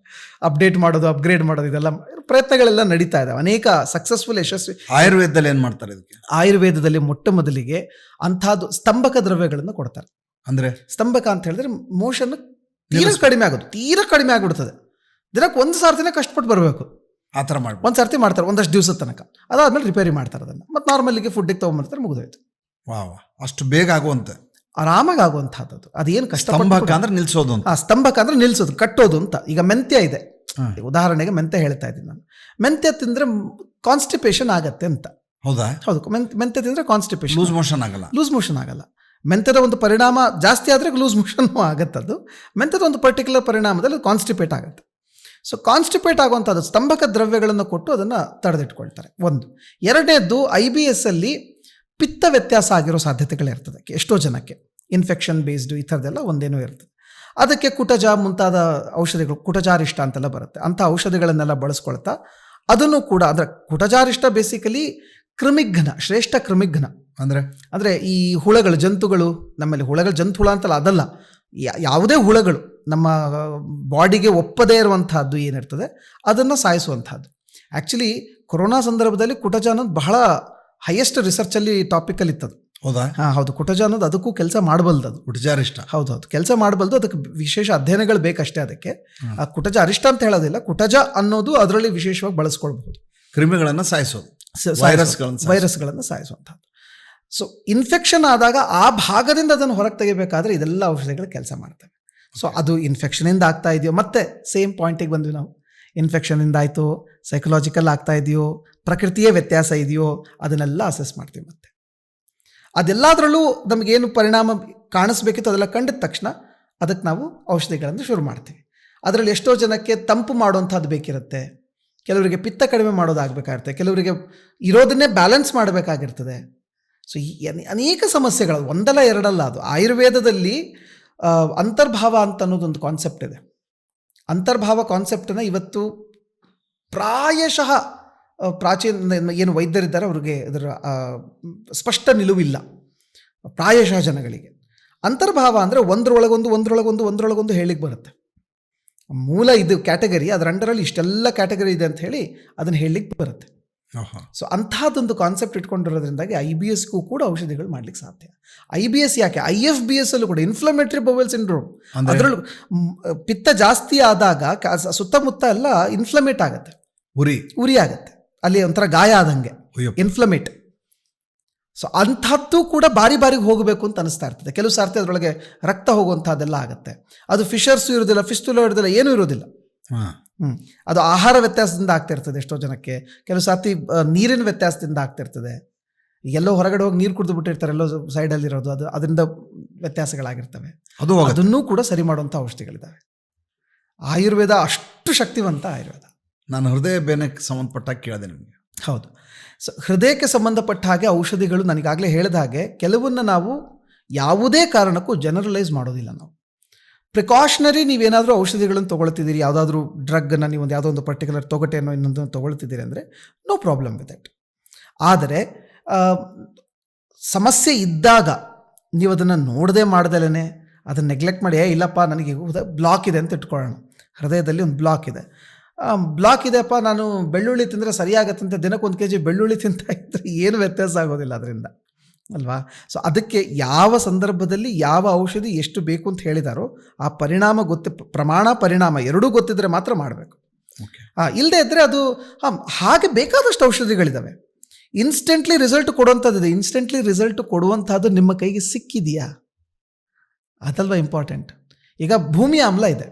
ಅಪ್ಡೇಟ್ ಮಾಡೋದು, ಅಪ್ಗ್ರೇಡ್ ಮಾಡೋದು, ಇದೆಲ್ಲ ಪ್ರಯತ್ನಗಳೆಲ್ಲ ನಡೀತಾ ಇದ್ದಾವೆ. ಅನೇಕ ಸಕ್ಸಸ್ಫುಲ್, ಯಶಸ್ವಿ. ಆಯುರ್ವೇದದಲ್ಲಿ ಏನು ಮಾಡ್ತಾರೆ ಇದಕ್ಕೆ? ಆಯುರ್ವೇದದಲ್ಲಿ ಮೊಟ್ಟ ಮೊದಲಿಗೆ ಅಂಥದ್ದು ಸ್ತಂಭಕ ದ್ರವ್ಯಗಳನ್ನು ಕೊಡ್ತಾರೆ. ಅಂದರೆ ಸ್ತಂಭಕ ಅಂತ ಹೇಳಿದ್ರೆ ಮೋಷನ್ ತೀರಾ ಕಡಿಮೆ ಆಗಿಬಿಡ್ತದೆ. ದಿನಕ್ಕೆ 1 ಸಾರ್ತಿನೇ ಕಷ್ಟಪಟ್ಟು ಬರಬೇಕು. ಆ ಥರ ಮಾಡಿ ಒಂದು ಸರ್ತಿ ಮಾಡ್ತಾರೆ, ಒಂದಷ್ಟು ದಿವಸದ ತನಕ. ಅದಾದ್ಮೇಲೆ ರಿಪೇರಿ ಮಾಡ್ತಾರೆ ಅದನ್ನು, ಮತ್ತು ನಾರ್ಮಲ್ಲಿಗೆ ಫುಡ್ಡಿಗೆ ತೊಗೊಂಬರ್ತಾರೆ, ಮುಗಿದೋಯ್ತು. ಅಷ್ಟು ಬೇಗ ಆಗುವಂತೆ, ಆರಾಮಾಗಿ ಆಗುವಂಥದ್ದು. ಅದೇನು ಕಷ್ಟ. ಸ್ತಂಭಕ ಅಂದ್ರೆ ನಿಲ್ಸೋದು. ಸ್ತಂಭಕ ಅಂದ್ರೆ ನಿಲ್ಸೋದು, ಕಟ್ಟೋದು ಅಂತ. ಈಗ ಮೆಂತ್ಯ ಇದೆ, ಉದಾಹರಣೆಗೆ ಮೆಂತ್ಯ ಹೇಳ್ತಾ ಇದ್ದೀನಿ ನಾನು. ಮೆಂತ್ಯ ತಿಂದರೆ ಕಾನ್ಸ್ಟಿಪೇಷನ್ ಆಗತ್ತೆ ಅಂತ. ಹೌದು, ಮೆಂತ್ಯ ತಿಂದರೆ ಕಾನ್ಸ್ಟಿಪೇಷನ್, ಲೂಸ್ ಮೋಷನ್ ಆಗಲ್ಲ. ಮೆಂತ್ಯದ ಒಂದು ಪರಿಣಾಮ ಜಾಸ್ತಿ ಆದರೆ ಲೂಸ್ ಮೋಷನ್ ಆಗುತ್ತದು. ಮೆಂತ್ಯದ ಒಂದು ಪರ್ಟಿಕ್ಯುಲರ್ ಪರಿಣಾಮದಲ್ಲಿ ಕಾನ್ಸ್ಟಿಪೇಟ್ ಆಗುತ್ತೆ. ಸೊ ಕಾನ್ಸ್ಟಿಪೇಟ್ ಆಗುವಂಥದ್ದು ಸ್ತಂಭಕ ದ್ರವ್ಯಗಳನ್ನು ಕೊಟ್ಟು ಅದನ್ನು ತಡೆದಿಟ್ಕೊಳ್ತಾರೆ. ಒಂದು. ಎರಡನೇದ್ದು, IBS ಅಲ್ಲಿ ಪಿತ್ತ ವ್ಯತ್ಯಾಸ ಆಗಿರೋ ಸಾಧ್ಯತೆಗಳಿರ್ತದೆ ಎಷ್ಟೋ ಜನಕ್ಕೆ. ಇನ್ಫೆಕ್ಷನ್ ಬೇಸ್ಡು ಈ ಥರದ್ದೆಲ್ಲ ಒಂದೇನೋ ಇರ್ತದೆ. ಅದಕ್ಕೆ ಕುಟಜ ಮುಂತಾದ ಔಷಧಿಗಳು, ಕುಟಜಾರಿಷ್ಟ ಅಂತೆಲ್ಲ ಬರುತ್ತೆ, ಅಂಥ ಔಷಧಿಗಳನ್ನೆಲ್ಲ ಬಳಸ್ಕೊಳ್ತಾ ಅದನ್ನು ಕೂಡ, ಅಂದರೆ ಕುಟಜಾರಿಷ್ಟ ಬೇಸಿಕಲಿ ಕ್ರಿಮಿಘ್ನ, ಶ್ರೇಷ್ಠ ಕ್ರಿಮಿಘ್ನ. ಅಂದರೆ ಈ ಹುಳಗಳು, ಜಂತುಗಳು, ನಮ್ಮಲ್ಲಿ ಜಂತು ಹುಳ ಅಂತಲ್ಲ, ಅದಲ್ಲ, ಯಾವುದೇ ಹುಳಗಳು ನಮ್ಮ ಬಾಡಿಗೆ ಒಪ್ಪದೇ ಇರುವಂತಹದ್ದು ಏನಿರ್ತದೆ ಅದನ್ನು ಸಾಯಿಸುವಂಥದ್ದು. ಆ್ಯಕ್ಚುಲಿ ಕೊರೋನಾ ಸಂದರ್ಭದಲ್ಲಿ ಕುಟಜ ಅನ್ನೋದು ಬಹಳ ಹೈಯೆಸ್ಟ್ ರಿಸರ್ಚಲ್ಲಿ ಟಾಪಿಕಲ್ಲಿ ಇತ್ತದು. ಹೌದು, ಕುಟಜ ಅನ್ನೋದು ಅದಕ್ಕೂ ಕೆಲಸ ಮಾಡಬಲ್ದು. ಅದು ಕುಟಜಾರಿಷ್ಟ, ಹೌದು, ಕೆಲಸ ಮಾಡಬಲ್ದು. ಅದಕ್ಕೆ ವಿಶೇಷ ಅಧ್ಯಯನಗಳು ಬೇಕಷ್ಟೇ ಅದಕ್ಕೆ. ಆ ಕುಟಜ ಅರಿಷ್ಟ ಅಂತ ಹೇಳೋದಿಲ್ಲ, ಕುಟಜ ಅನ್ನೋದು ಅದರಲ್ಲಿ ವಿಶೇಷವಾಗಿ ಬಳಸ್ಕೊಳ್ಬಹುದು. ಕ್ರಿಮಿಗಳನ್ನು ಸಾಯಿಸೋದು, ವೈರಸ್ಗಳನ್ನು ಸಾಯಿಸುವಂಥದ್ದು. ಸೊ ಇನ್ಫೆಕ್ಷನ್ ಆದಾಗ ಆ ಭಾಗದಿಂದ ಅದನ್ನು ಹೊರಗೆ ತೆಗಿಬೇಕಾದ್ರೆ ಇದೆಲ್ಲ ಔಷಧಿಗಳು ಕೆಲಸ ಮಾಡ್ತವೆ. ಸೊ ಅದು ಇನ್ಫೆಕ್ಷನಿಂದ ಆಗ್ತಾ ಇದೆಯೋ, ಮತ್ತೆ ಸೇಮ್ ಪಾಯಿಂಟಿಗೆ ಬಂದ್ವಿ ನಾವು. ಇನ್ಫೆಕ್ಷನಿಂದ ಆಯಿತು, ಸೈಕಲಾಜಿಕಲ್ ಆಗ್ತಾ ಇದೆಯೋ, ಪ್ರಕೃತಿಯೇ ವ್ಯತ್ಯಾಸ ಇದೆಯೋ, ಅದನ್ನೆಲ್ಲ ಅಸೆಸ್ ಮಾಡ್ತೀವಿ. ಮತ್ತೆ ಅದೆಲ್ಲದರಲ್ಲೂ ನಮಗೇನು ಪರಿಣಾಮ ಕಾಣಿಸ್ಬೇಕಿತ್ತು ಅದೆಲ್ಲ ಕಂಡಿದ ತಕ್ಷಣ ಅದಕ್ಕೆ ನಾವು ಔಷಧಿಗಳನ್ನು ಶುರು ಮಾಡ್ತೀವಿ. ಅದರಲ್ಲಿ ಎಷ್ಟೋ ಜನಕ್ಕೆ ತಂಪು ಮಾಡುವಂಥದ್ದು ಬೇಕಿರುತ್ತೆ, ಕೆಲವರಿಗೆ ಪಿತ್ತ ಕಡಿಮೆ ಮಾಡೋದಾಗಬೇಕಾಗಿರುತ್ತೆ, ಕೆಲವರಿಗೆ ಇರೋದನ್ನೇ ಬ್ಯಾಲೆನ್ಸ್ ಮಾಡಬೇಕಾಗಿರ್ತದೆ. ಸೊ ಈ ಅನೇಕ ಸಮಸ್ಯೆಗಳು, ಒಂದಲ್ಲ ಎರಡಲ್ಲ. ಅದು ಆಯುರ್ವೇದದಲ್ಲಿ ಅಂತರ್ಭಾವ ಅಂತ ಅನ್ನೋದೊಂದು ಕಾನ್ಸೆಪ್ಟ್ ಇದೆ. ಅಂತರ್ಭಾವ ಕಾನ್ಸೆಪ್ಟನ್ನು ಇವತ್ತು ಪ್ರಾಯಶಃ ಪ್ರಾಚೀನ ಏನು ವೈದ್ಯರಿದ್ದಾರೆ ಅವ್ರಿಗೆ ಇದರ ಸ್ಪಷ್ಟ ನಿಲುವಿಲ್ಲ ಪ್ರಾಯಶಃ ಜನಗಳಿಗೆ. ಅಂತರ್ಭಾವ ಅಂದರೆ ಒಂದರೊಳಗೊಂದು ಹೇಳಿಕ್ಕೆ ಬರುತ್ತೆ. ಮೂಲ ಇದು ಕ್ಯಾಟಗರಿ, ಅದರ ಅಂಡರಲ್ಲಿ ಇಷ್ಟೆಲ್ಲ ಕ್ಯಾಟಗರಿ ಇದೆ ಅಂತ ಹೇಳಿ ಅದನ್ನು ಹೇಳಲಿಕ್ಕೆ ಬರುತ್ತೆ. ಸೊ ಅಂಥದ್ದೊಂದು ಕಾನ್ಸೆಪ್ಟ್ ಇಟ್ಕೊಂಡಿರೋದ್ರಿಂದಾಗಿ IBSಗೂ ಕೂಡ ಔಷಧಿಗಳು ಮಾಡ್ಲಿಕ್ಕೆ ಸಾಧ್ಯ. IBS ಯಾಕೆ, IFBS ಅಲ್ಲೂ ಕೂಡ ಇನ್ಫ್ಲಮೇಟರಿ ಬೌವೆಲ್ ಸಿಂಡ್ರೋಮ್, ಅದರಲ್ಲೂ ಪಿತ್ತ ಜಾಸ್ತಿ ಆದಾಗ ಸುತ್ತಮುತ್ತ ಎಲ್ಲ ಇನ್ಫ್ಲಮೇಟ್ ಆಗುತ್ತೆ, ಉರಿ ಆಗುತ್ತೆ, ಅಲ್ಲಿ ಒಂಥರ ಗಾಯ ಆದಂಗೆ ಇನ್ಫ್ಲಮೇಟ್. ಸೊ ಅಂಥದ್ದು ಕೂಡ ಬಾರಿ ಬಾರಿಗೆ ಹೋಗಬೇಕು ಅಂತ ಅನಿಸ್ತಾ ಇರ್ತದೆ. ಕೆಲವು ಸಾರ್ತಿ ಅದರೊಳಗೆ ರಕ್ತ ಹೋಗುವಂಥದ್ದೆಲ್ಲ ಆಗುತ್ತೆ. ಅದು ಫಿಶರ್ಸು ಇರೋದಿಲ್ಲ, ಫಿಸ್ಟುಲಾ ಇರೋದಿಲ್ಲ, ಏನೂ ಇರೋದಿಲ್ಲ. ಅದು ಆಹಾರ ವ್ಯತ್ಯಾಸದಿಂದ ಆಗ್ತಿರ್ತದೆ ಎಷ್ಟೋ ಜನಕ್ಕೆ. ಕೆಲವು ಸಾರ್ತಿ ನೀರಿನ ವ್ಯತ್ಯಾಸದಿಂದ ಆಗ್ತಿರ್ತದೆ. ಎಲ್ಲೋ ಹೊರಗಡೆ ಹೋಗಿ ನೀರು ಕುಡಿದು ಬಿಟ್ಟಿರ್ತಾರೆ, ಎಲ್ಲೋ ಸೈಡಲ್ಲಿರೋದು, ಅದರಿಂದ ವ್ಯತ್ಯಾಸಗಳಾಗಿರ್ತವೆ. ಅದನ್ನೂ ಕೂಡ ಸರಿ ಮಾಡುವಂಥ ಔಷಧಿಗಳಿದ್ದಾವೆ. ಆಯುರ್ವೇದ ಅಷ್ಟು ಶಕ್ತಿವಂತ ಆಯುರ್ವೇದ. ನಾನು ಹೃದಯ ಬೇನೆಗೆ ಸಂಬಂಧಪಟ್ಟಾಗ ಕೇಳಿದೆ ನಿಮಗೆ. ಹೌದು. ಸೊ ಹೃದಯಕ್ಕೆ ಸಂಬಂಧಪಟ್ಟ ಹಾಗೆ ಔಷಧಿಗಳು ನನಗಾಗಲೇ ಹೇಳಿದ ಹಾಗೆ ಕೆಲವನ್ನ ನಾವು ಯಾವುದೇ ಕಾರಣಕ್ಕೂ ಜನರಲೈಸ್ ಮಾಡೋದಿಲ್ಲ. ನಾವು ಪ್ರಿಕಾಷನರಿ ನೀವೇನಾದರೂ ಔಷಧಿಗಳನ್ನು ತೊಗೊಳ್ತಿದ್ದೀರಿ, ಯಾವುದಾದ್ರೂ ಡ್ರಗ್ಗನ್ನು ನೀವು ಯಾವುದೋ ಒಂದು ಪರ್ಟಿಕ್ಯುಲರ್ ತೊಗಟೆನೋ ಇನ್ನೊಂದು ತೊಗೊಳ್ತಿದ್ದೀರಿ ಅಂದರೆ ನೋ ಪ್ರಾಬ್ಲಮ್ ವಿತ್ ಇಟ್. ಆದರೆ ಸಮಸ್ಯೆ ಇದ್ದಾಗ ನೀವು ಅದನ್ನು ನೋಡದೆ ಮಾಡ್ದಲೇ ಅದನ್ನು ನೆಗ್ಲೆಕ್ಟ್ ಮಾಡಿ, ಇಲ್ಲಪ್ಪ ನನಗೆ ಬ್ಲಾಕ್ ಇದೆ ಅಂತ ಇಟ್ಕೊಳ್ಳೋಣ. ಹೃದಯದಲ್ಲಿ ಒಂದು ಬ್ಲಾಕ್ ಇದೆಯಪ್ಪ, ನಾನು ಬೆಳ್ಳುಳ್ಳಿ ತಿಂದರೆ ಸರಿಯಾಗತ್ತಂತೆ ದಿನಕ್ಕೆ 1 kg ಬೆಳ್ಳುಳ್ಳಿ ತಿಂತಾ ಇದ್ದರೆ ಏನು ವ್ಯತ್ಯಾಸ ಆಗೋದಿಲ್ಲ ಅದರಿಂದ, ಅಲ್ವಾ? ಸೊ ಅದಕ್ಕೆ ಯಾವ ಸಂದರ್ಭದಲ್ಲಿ ಯಾವ ಔಷಧಿ ಎಷ್ಟು ಬೇಕು ಅಂತ ಹೇಳಿದಾರೋ ಆ ಪರಿಣಾಮ ಪರಿಣಾಮ ಎರಡೂ ಗೊತ್ತಿದ್ರೆ ಮಾತ್ರ ಮಾಡಬೇಕು. ಇಲ್ಲದೆ ಇದ್ದರೆ ಅದು ಹಾಗೆ ಬೇಕಾದಷ್ಟು ಔಷಧಿಗಳಿದ್ದಾವೆ. ಇನ್ಸ್ಟೆಂಟ್ಲಿ ರಿಸಲ್ಟ್ ಕೊಡುವಂಥದ್ದಿದೆ. ಇನ್ಸ್ಟೆಂಟ್ಲಿ ರಿಸಲ್ಟ್ ಕೊಡುವಂಥದ್ದು ನಿಮ್ಮ ಕೈಗೆ ಸಿಕ್ಕಿದೆಯಾ, ಅದಲ್ವಾ ಇಂಪಾರ್ಟೆಂಟ್. ಈಗ ಭೂಮಿ ಆಮ್ಲ ಇದೆ.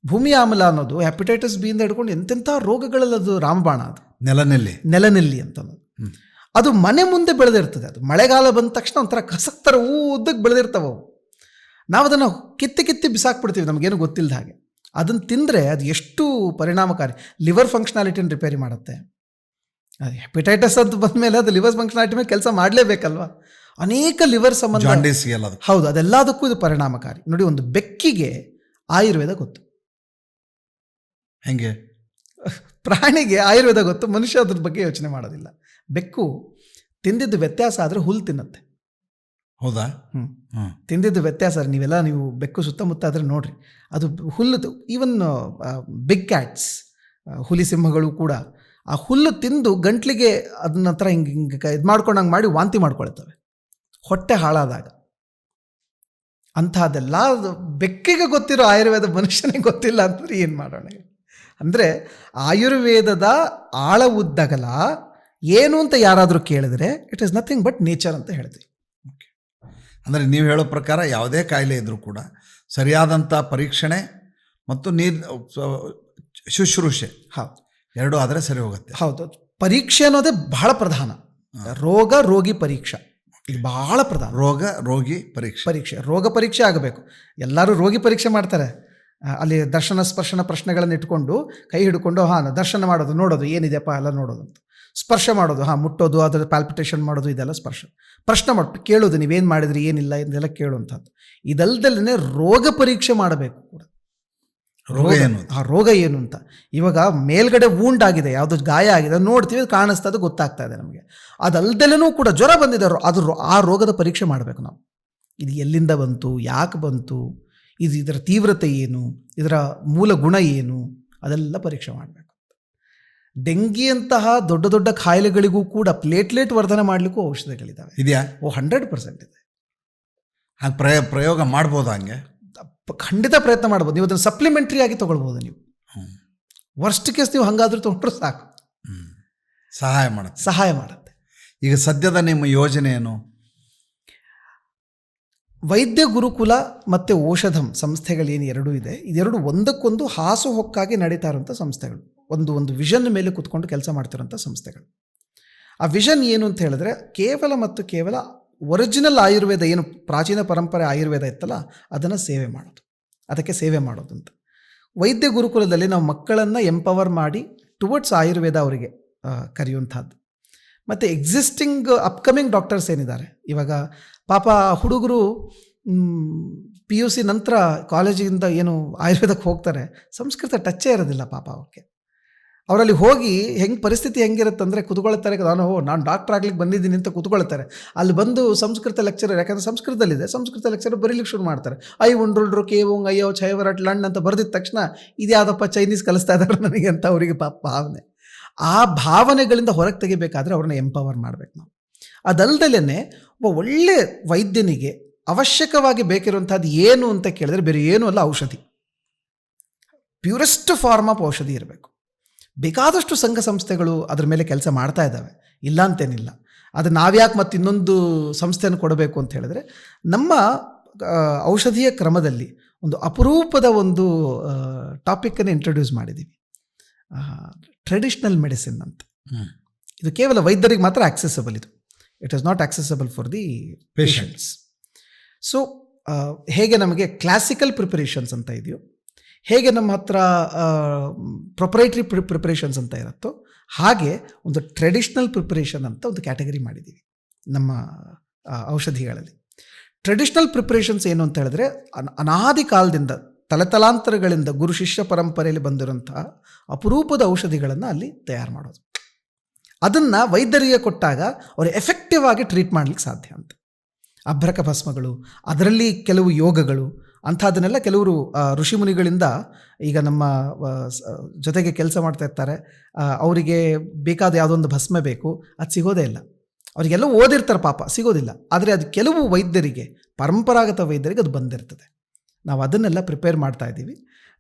ಭೂಮಿ ಆಮ್ಲ ಅನ್ನೋದು ಹೆಪಟೈಟಿಸ್ B ಇಂದ ಹಿಡ್ಕೊಂಡು ಎಂತೆಂಥ ರೋಗಗಳಲ್ಲಿ ಅದು ರಾಮಬಾಣ. ಅದು ನೆಲನೆಲ್ಲಿ ಅಂತ ಅನ್ನೋದು ಅದು ಮನೆ ಮುಂದೆ ಬೆಳೆದಿರ್ತದೆ. ಅದು ಮಳೆಗಾಲ ಬಂದ ತಕ್ಷಣ ಒಂಥರ ಕಸಕ್ತರ ಉದ್ದಕ್ಕೆ ಬೆಳೆದಿರ್ತಾವೆ ಅವು. ನಾವು ಅದನ್ನು ಕಿತ್ತಿ ಬಿಸಾಕ್ಬಿಡ್ತೀವಿ ನಮಗೇನು ಗೊತ್ತಿಲ್ಲದ ಹಾಗೆ. ಅದನ್ನು ತಿಂದರೆ ಅದು ಎಷ್ಟು ಪರಿಣಾಮಕಾರಿ. ಲಿವರ್ ಫಂಕ್ಷನಾಲಿಟಿನ ರಿಪೇರಿ ಮಾಡುತ್ತೆ. ಅದು ಹೆಪಟೈಟಿಸ್ ಅಂತ ಬಂದಮೇಲೆ ಅದು ಲಿವರ್ ಫಂಕ್ಷನಾಲಿಟಿ ಮೇಲೆ ಕೆಲಸ ಮಾಡಲೇಬೇಕಲ್ವ. ಅನೇಕ ಲಿವರ್ ಸಂಬಂಧ, ಹೌದು, ಅದೆಲ್ಲದಕ್ಕೂ ಇದು ಪರಿಣಾಮಕಾರಿ. ನೋಡಿ, ಒಂದು ಬೆಕ್ಕಿಗೆ ಆಯುರ್ವೇದ ಗೊತ್ತು. ಹೆಂಗೆ? ಪ್ರಾಣಿಗೆ ಆಯುರ್ವೇದ ಗೊತ್ತು, ಮನುಷ್ಯ ಅದ್ರ ಬಗ್ಗೆ ಯೋಚನೆ ಮಾಡೋದಿಲ್ಲ. ಬೆಕ್ಕು ತಿಂದಿದ್ದು ವ್ಯತ್ಯಾಸ ಆದರೆ ಹುಲ್ಲು ತಿನ್ನುತ್ತೆ. ಹೌದಾ? ತಿಂದಿದ್ದು ವ್ಯತ್ಯಾಸ. ನೀವು ಬೆಕ್ಕು ಸುತ್ತಮುತ್ತ ಆದರೆ ನೋಡ್ರಿ, ಅದು ಹುಲ್ಲು. ಈವನ್ ಬಿಗ್ ಕ್ಯಾಟ್ಸ್, ಹುಲಿ ಸಿಂಹಗಳು ಕೂಡ ಆ ಹುಲ್ಲು ತಿಂದು ಗಂಟ್ಲಿಗೆ ಅದನ್ನ ಹತ್ರ ಹಿಂಗೆ ಇದು ಮಾಡ್ಕೊಂಡಂಗೆ ಮಾಡಿ ವಾಂತಿ ಮಾಡ್ಕೊಳ್ತವೆ ಹೊಟ್ಟೆ ಹಾಳಾದಾಗ. ಅಂಥದ್ದೆಲ್ಲ ಬೆಕ್ಕಿಗೆ ಗೊತ್ತಿರೋ ಆಯುರ್ವೇದ ಮನುಷ್ಯನಿಗೆ ಗೊತ್ತಿಲ್ಲ ಅಂತಂದ್ರೆ ಏನು ಮಾಡೋಣ? ಅಂದರೆ ಆಯುರ್ವೇದದ ಆಳ ಉದ್ದಗಲ ಏನು ಅಂತ ಯಾರಾದರೂ ಕೇಳಿದ್ರೆ it is nothing but nature ಅಂತ ಹೇಳ್ತೀವಿ. ಅಂದರೆ ನೀವು ಹೇಳೋ ಪ್ರಕಾರ ಯಾವುದೇ ಕಾಯಿಲೆ ಇದ್ದರೂ ಕೂಡ ಸರಿಯಾದಂಥ ಪರೀಕ್ಷಣೆ ಮತ್ತು ಶುಶ್ರೂಷೆ ಎರಡೂ ಆದರೆ ಸರಿ ಹೋಗುತ್ತೆ. ಹೌದು, ಪರೀಕ್ಷೆ ಅನ್ನೋದೇ ಬಹಳ ಪ್ರಧಾನ. ರೋಗಿ ಪರೀಕ್ಷೆ ಇದು ಬಹಳ ಪ್ರಧಾನ. ರೋಗಿ ಪರೀಕ್ಷೆ ಆಗಬೇಕು. ಎಲ್ಲರೂ ರೋಗಿ ಪರೀಕ್ಷೆ ಮಾಡ್ತಾರೆ. ಅಲ್ಲಿ ದರ್ಶನ ಸ್ಪರ್ಶನ ಪ್ರಶ್ನೆಗಳನ್ನು ಇಟ್ಕೊಂಡು ಕೈ ಹಿಡ್ಕೊಂಡು ದರ್ಶನ ಮಾಡೋದು, ನೋಡೋದು ಏನಿದೆಯಪ್ಪ ಎಲ್ಲ ನೋಡೋದು ಅಂತ. ಸ್ಪರ್ಶ ಮಾಡೋದು, ಮುಟ್ಟೋದು, ಅದರ ಪ್ಯಾಲ್ಪಿಟೇಷನ್ ಮಾಡೋದು, ಇದೆಲ್ಲ ಪ್ರಶ್ನೆ ಮಾಡಿ ಕೇಳೋದು, ನೀವೇನು ಮಾಡಿದ್ರಿ ಏನಿಲ್ಲ ಇದೆಲ್ಲ ಕೇಳುವಂಥದ್ದು. ಇದಲ್ದಲ್ಲೇ ರೋಗ ಪರೀಕ್ಷೆ ಮಾಡಬೇಕು ಕೂಡ. ರೋಗ ಏನು ಅಂತ. ಇವಾಗ ಮೇಲ್ಗಡೆ ವೂಂಡ್ ಆಗಿದೆ, ಯಾವುದೋ ಗಾಯ ಆಗಿದೆ, ನೋಡ್ತೀವಿ, ಕಾಣಿಸ್ತಾ ಇದೆ, ಗೊತ್ತಾಗ್ತಾ ಇದೆ ನಮಗೆ. ಅದಲ್ದಲ್ಲೂ ಕೂಡ ಜ್ವರ ಬಂದಿದೆ, ಆ ರೋಗದ ಪರೀಕ್ಷೆ ಮಾಡಬೇಕು ನಾವು. ಇದು ಎಲ್ಲಿಂದ ಬಂತು, ಯಾಕೆ ಬಂತು, ಇದರ ತೀವ್ರತೆ ಏನು, ಇದರ ಮೂಲ ಗುಣ ಏನು, ಅದೆಲ್ಲ ಪರೀಕ್ಷೆ ಮಾಡಬೇಕು. ಡೆಂಗಿಯಂತಹ ದೊಡ್ಡ ದೊಡ್ಡ ಕಾಯಿಲೆಗಳಿಗೂ ಕೂಡ ಪ್ಲೇಟ್ಲೆಟ್ ವರ್ಧನೆ ಮಾಡಲಿಕ್ಕೂ ಔಷಧಿಗಳಿದ್ದಾವೆ. ಇದೆಯಾ? 100% ಇದೆ. ಹಾಗೆ ಪ್ರಯೋಗ ಮಾಡ್ಬೋದಾ? ಹಂಗೆ ಖಂಡಿತ ಪ್ರಯತ್ನ ಮಾಡ್ಬೋದು. ನೀವು ಅದನ್ನು ಸಪ್ಲಿಮೆಂಟ್ರಿ ಆಗಿ ತೊಗೊಳ್ಬೋದು. ನೀವು ವರ್ಸ್ಟ್ ಕೇಸ್ ನೀವು ಹಂಗಾದ್ರೂ ತೊಗೊಂಡ್ರೆ ಸಾಕು, ಸಹಾಯ ಮಾಡುತ್ತೆ. ಈಗ ಸದ್ಯದ ನಿಮ್ಮ ಯೋಜನೆ ಏನು? ವೈದ್ಯ ಗುರುಕುಲ ಮತ್ತು ಔಷಧಂ ಸಂಸ್ಥೆಗಳೇನು ಎರಡೂ ಇದೆ, ಇದೆರಡು ಒಂದಕ್ಕೊಂದು ಹಾಸುಹೊಕ್ಕಾಗಿ ನಡೀತಾ ಇರುವಂಥ ಸಂಸ್ಥೆಗಳು. ಒಂದು ವಿಷನ್ ಮೇಲೆ ಕೂತ್ಕೊಂಡು ಕೆಲಸ ಮಾಡ್ತಿರೋಂಥ ಸಂಸ್ಥೆಗಳು. ಆ ವಿಷನ್ ಏನು ಅಂತ ಹೇಳಿದ್ರೆ ಕೇವಲ ಒರಿಜಿನಲ್ ಆಯುರ್ವೇದ ಏನು ಪ್ರಾಚೀನ ಪರಂಪರೆ ಆಯುರ್ವೇದ ಇತ್ತಲ್ಲ ಅದನ್ನು ಅದಕ್ಕೆ ಸೇವೆ ಮಾಡೋದು ಅಂತ. ವೈದ್ಯ ಗುರುಕುಲದಲ್ಲಿ ನಾವು ಮಕ್ಕಳನ್ನು ಎಂಪವರ್ ಮಾಡಿ ಟುವರ್ಡ್ಸ್ ಆಯುರ್ವೇದ ಅವರಿಗೆ ಕರೆಯುವಂಥದ್ದು. ಮತ್ತು ಎಕ್ಸಿಸ್ಟಿಂಗ್ ಅಪ್ಕಮಿಂಗ್ ಡಾಕ್ಟರ್ಸ್ ಏನಿದ್ದಾರೆ, ಇವಾಗ ಪಾಪ ಹುಡುಗರು PUC ನಂತರ ಕಾಲೇಜಿಂದ ಏನು ಆಯುರ್ವೇದಕ್ಕೆ ಹೋಗ್ತಾರೆ, ಸಂಸ್ಕೃತ ಟಚ್ಚೇ ಇರೋದಿಲ್ಲ ಪಾಪ. ಅವಕ್ಕೆ ಅವರಲ್ಲಿ ಹೋಗಿ ಪರಿಸ್ಥಿತಿ ಹೆಂಗಿರುತ್ತಂದರೆ ಕುತ್ಕೊಳ್ತಾರೆ, ನಾನು ಡಾಕ್ಟರ್ ಆಗ್ಲಿಕ್ಕೆ ಬಂದಿದ್ದೀನಿ ಅಂತ ಕುತ್ಕೊಳ್ತಾರೆ. ಅಲ್ಲಿ ಬಂದು ಸಂಸ್ಕೃತ ಲೆಕ್ಚರರ್, ಯಾಕಂದರೆ ಸಂಸ್ಕೃತದಲ್ಲಿದೆ, ಸಂಸ್ಕೃತ ಲೆಕ್ಚರರ್ ಬರೀಲಿಕ್ಕೆ ಶುರು ಮಾಡ್ತಾರೆ. ಐ ಉಂಡ್ರುಳ್ರು ಕೇವಂಗ್ ಅಯ್ಯೋ ಛೈವರಟ್ ಲಣ್ ಅಂತ ಬರೆದಿದ್ದ ತಕ್ಷಣ ಇದ್ಯಾವುದಪ್ಪ ಚೈನೀಸ್ ಕಲಿಸ್ತಾ ಇದ್ದಾರೆ ನನಗೆ ಅಂತ ಅವರಿಗೆ ಭಾವನೆ. ಆ ಭಾವನೆಗಳಿಂದ ಹೊರಗೆ ತೆಗಿಬೇಕಾದ್ರೆ ಅವ್ರನ್ನ ಎಂಪವರ್ ಮಾಡಬೇಕು ನಾವು. ಅದಲ್ದಲೇ ಒಬ್ಬ ಒಳ್ಳೆ ವೈದ್ಯನಿಗೆ ಅವಶ್ಯಕವಾಗಿ ಬೇಕಿರುವಂಥದ್ದು ಏನು ಅಂತ ಕೇಳಿದ್ರೆ ಬೇರೆ ಏನೂ ಅಲ್ಲ, ಔಷಧಿ. ಪ್ಯೂರೆಸ್ಟ್ ಫಾರ್ಮ್ ಆಫ್ ಔಷಧಿ ಇರಬೇಕು. ಬೇಕಾದಷ್ಟು ಸಂಘ ಸಂಸ್ಥೆಗಳು ಅದ್ರ ಮೇಲೆ ಕೆಲಸ ಮಾಡ್ತಾ ಇದ್ದಾವೆ, ಇಲ್ಲ ಅಂತೇನಿಲ್ಲ. ಅದು ನಾವ್ಯಾಕೆ ಮತ್ತೆ ಇನ್ನೊಂದು ಸಂಸ್ಥೆಯನ್ನು ಕೊಡಬೇಕು ಅಂತ ಹೇಳಿದ್ರೆ, ನಮ್ಮ ಔಷಧೀಯ ಕ್ರಮದಲ್ಲಿ ಒಂದು ಅಪರೂಪದ ಒಂದು ಟಾಪಿಕನ್ನು ಇಂಟ್ರೊಡ್ಯೂಸ್ ಮಾಡಿದ್ದೀವಿ, ಟ್ರೆಡಿಷ್ನಲ್ ಮೆಡಿಸಿನ್ ಅಂತ. ಇದು ಕೇವಲ ವೈದ್ಯರಿಗೆ ಮಾತ್ರ ಆಕ್ಸೆಸಬಲ್. ಇದು it is not accessible for the patients. So ಹೇಗೆ ನಮಗೆ ಕ್ಲಾಸಿಕಲ್ ಪ್ರಿಪರೇಷನ್ಸ್ ಅಂತ ಇದೆಯೋ, ಹೇಗೆ ನಮ್ಮ ಹತ್ರ ಪ್ರೊಪ್ರೈಟ್ರಿ ಪ್ರಿಪರೇಷನ್ಸ್ ಅಂತ ಇರುತ್ತೋ, ಹಾಗೆ ಒಂದು ಟ್ರೆಡಿಷ್ನಲ್ ಪ್ರಿಪರೇಷನ್ ಅಂತ ಒಂದು ಕ್ಯಾಟಗರಿ ಮಾಡಿದ್ದೀವಿ ನಮ್ಮ ಔಷಧಿಗಳಲ್ಲಿ. ಟ್ರೆಡಿಷ್ನಲ್ ಪ್ರಿಪರೇಷನ್ಸ್ ಏನು ಅಂತ ಹೇಳಿದ್ರೆ, ಅನಾದಿ ಕಾಲದಿಂದ ತಲೆತಲಾಂತರಗಳಿಂದ ಗುರು ಶಿಷ್ಯ ಪರಂಪರೆಯಲ್ಲಿ ಬಂದಿರುವಂತಹ ಅಪರೂಪದ ಔಷಧಿಗಳನ್ನು ಅಲ್ಲಿ ತಯಾರು ಮಾಡೋದು. ಅದನ್ನು ವೈದ್ಯರಿಗೆ ಕೊಟ್ಟಾಗ ಅವರು ಎಫೆಕ್ಟಿವ್ ಆಗಿ ಟ್ರೀಟ್ ಮಾಡಲಿಕ್ಕೆ ಸಾಧ್ಯ ಅಂತ. ಅಭ್ರಕ ಭಸ್ಮಗಳು, ಅದರಲ್ಲಿ ಕೆಲವು ಯೋಗಗಳು ಅಂಥದ್ದನ್ನೆಲ್ಲ ಕೆಲವರು ಋಷಿಮುನಿಗಳಿಂದ ಈಗ ನಮ್ಮ ಜೊತೆಗೆ ಕೆಲಸ ಮಾಡ್ತಾ ಇರ್ತಾರೆ. ಅವರಿಗೆ ಬೇಕಾದ ಯಾವುದೊಂದು ಭಸ್ಮ ಬೇಕು, ಅದು ಸಿಗೋದೇ ಇಲ್ಲ. ಅವರಿಗೆಲ್ಲ ಓದಿರ್ತಾರೆ ಪಾಪ, ಸಿಗೋದಿಲ್ಲ. ಆದರೆ ಅದು ಕೆಲವು ವೈದ್ಯರಿಗೆ, ಪರಂಪರಾಗತ ವೈದ್ಯರಿಗೆ ಅದು ಬಂದಿರ್ತದೆ. ನಾವು ಅದನ್ನೆಲ್ಲ ಪ್ರಿಪೇರ್ ಮಾಡ್ತಾ ಇದ್ದೀವಿ,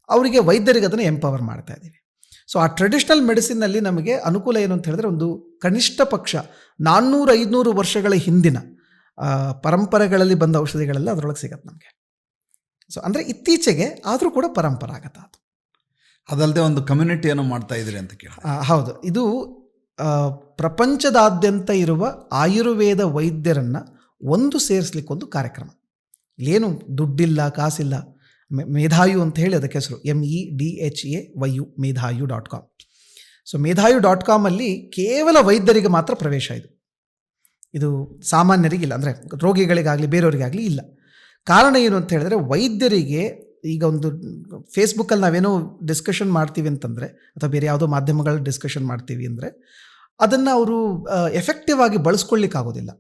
ಅವರಿಗೆ ವೈದ್ಯರಿಗೆ ಅದನ್ನು ಎಂಪವರ್ ಮಾಡ್ತಾ ಇದ್ದೀವಿ. ಸೊ ಆ ಟ್ರೆಡಿಷ್ನಲ್ ಮೆಡಿಸಿನ್ನಲ್ಲಿ ನಮಗೆ ಅನುಕೂಲ ಏನು ಅಂತ ಹೇಳಿದ್ರೆ, ಒಂದು ಕನಿಷ್ಠ ಪಕ್ಷ 400-500 ವರ್ಷಗಳ ಹಿಂದಿನ ಪರಂಪರೆಗಳಲ್ಲಿ ಬಂದ ಔಷಧಿಗಳೆಲ್ಲ ಅದರೊಳಗೆ ಸಿಗತ್ತೆ ನಮಗೆ. ಸೊ ಅಂದರೆ ಇತ್ತೀಚೆಗೆ ಆದರೂ ಕೂಡ ಪರಂಪರಾಗತ ಅದು. ಅದಲ್ಲದೆ ಒಂದು ಕಮ್ಯುನಿಟಿಯನ್ನು ಮಾಡ್ತಾ ಇದ್ದೀರಿ ಅಂತ ಕೇಳಿ. ಹೌದು, ಇದು ಪ್ರಪಂಚದಾದ್ಯಂತ ಇರುವ ಆಯುರ್ವೇದ ವೈದ್ಯರನ್ನು ಒಂದು ಸೇರಿಸ್ಲಿಕ್ಕೊಂದು ಕಾರ್ಯಕ್ರಮ. ಇಲ್ಲೇನು ದುಡ್ಡಿಲ್ಲ, ಕಾಸಿಲ್ಲ. ಮೇಧಾಯು ಅಂತ ಹೇಳಿ ಅದಕ್ಕೆ ಹೆಸರು, MEDHAYU, medhayu.com. ಸೊ medhayu.com ಅಲ್ಲಿ ಕೇವಲ ವೈದ್ಯರಿಗೆ ಮಾತ್ರ ಪ್ರವೇಶ. ಇದು ಸಾಮಾನ್ಯರಿಗಿಲ್ಲ, ಅಂದರೆ ರೋಗಿಗಳಿಗಾಗಲಿ ಬೇರೆಯವರಿಗಾಗಲಿ ಇಲ್ಲ. ಕಾರಣ ಏನು ಅಂತ ಹೇಳಿದ್ರೆ, ವೈದ್ಯರಿಗೆ ಈಗ ಒಂದು ಫೇಸ್ಬುಕ್ಕಲ್ಲಿ ನಾವೇನೋ ಡಿಸ್ಕಷನ್ ಮಾಡ್ತೀವಿ ಅಂತಂದರೆ, ಅಥವಾ ಬೇರೆ ಯಾವುದೋ ಮಾಧ್ಯಮಗಳಲ್ಲಿ ಡಿಸ್ಕಷನ್ ಮಾಡ್ತೀವಿ ಅಂದರೆ, ಅದನ್ನು ಅವರು ಎಫೆಕ್ಟಿವ್ ಆಗಿ ಬಳಸ್ಕೊಳ್ಳಿಕ್ಕಾಗೋದಿಲ್ಲ.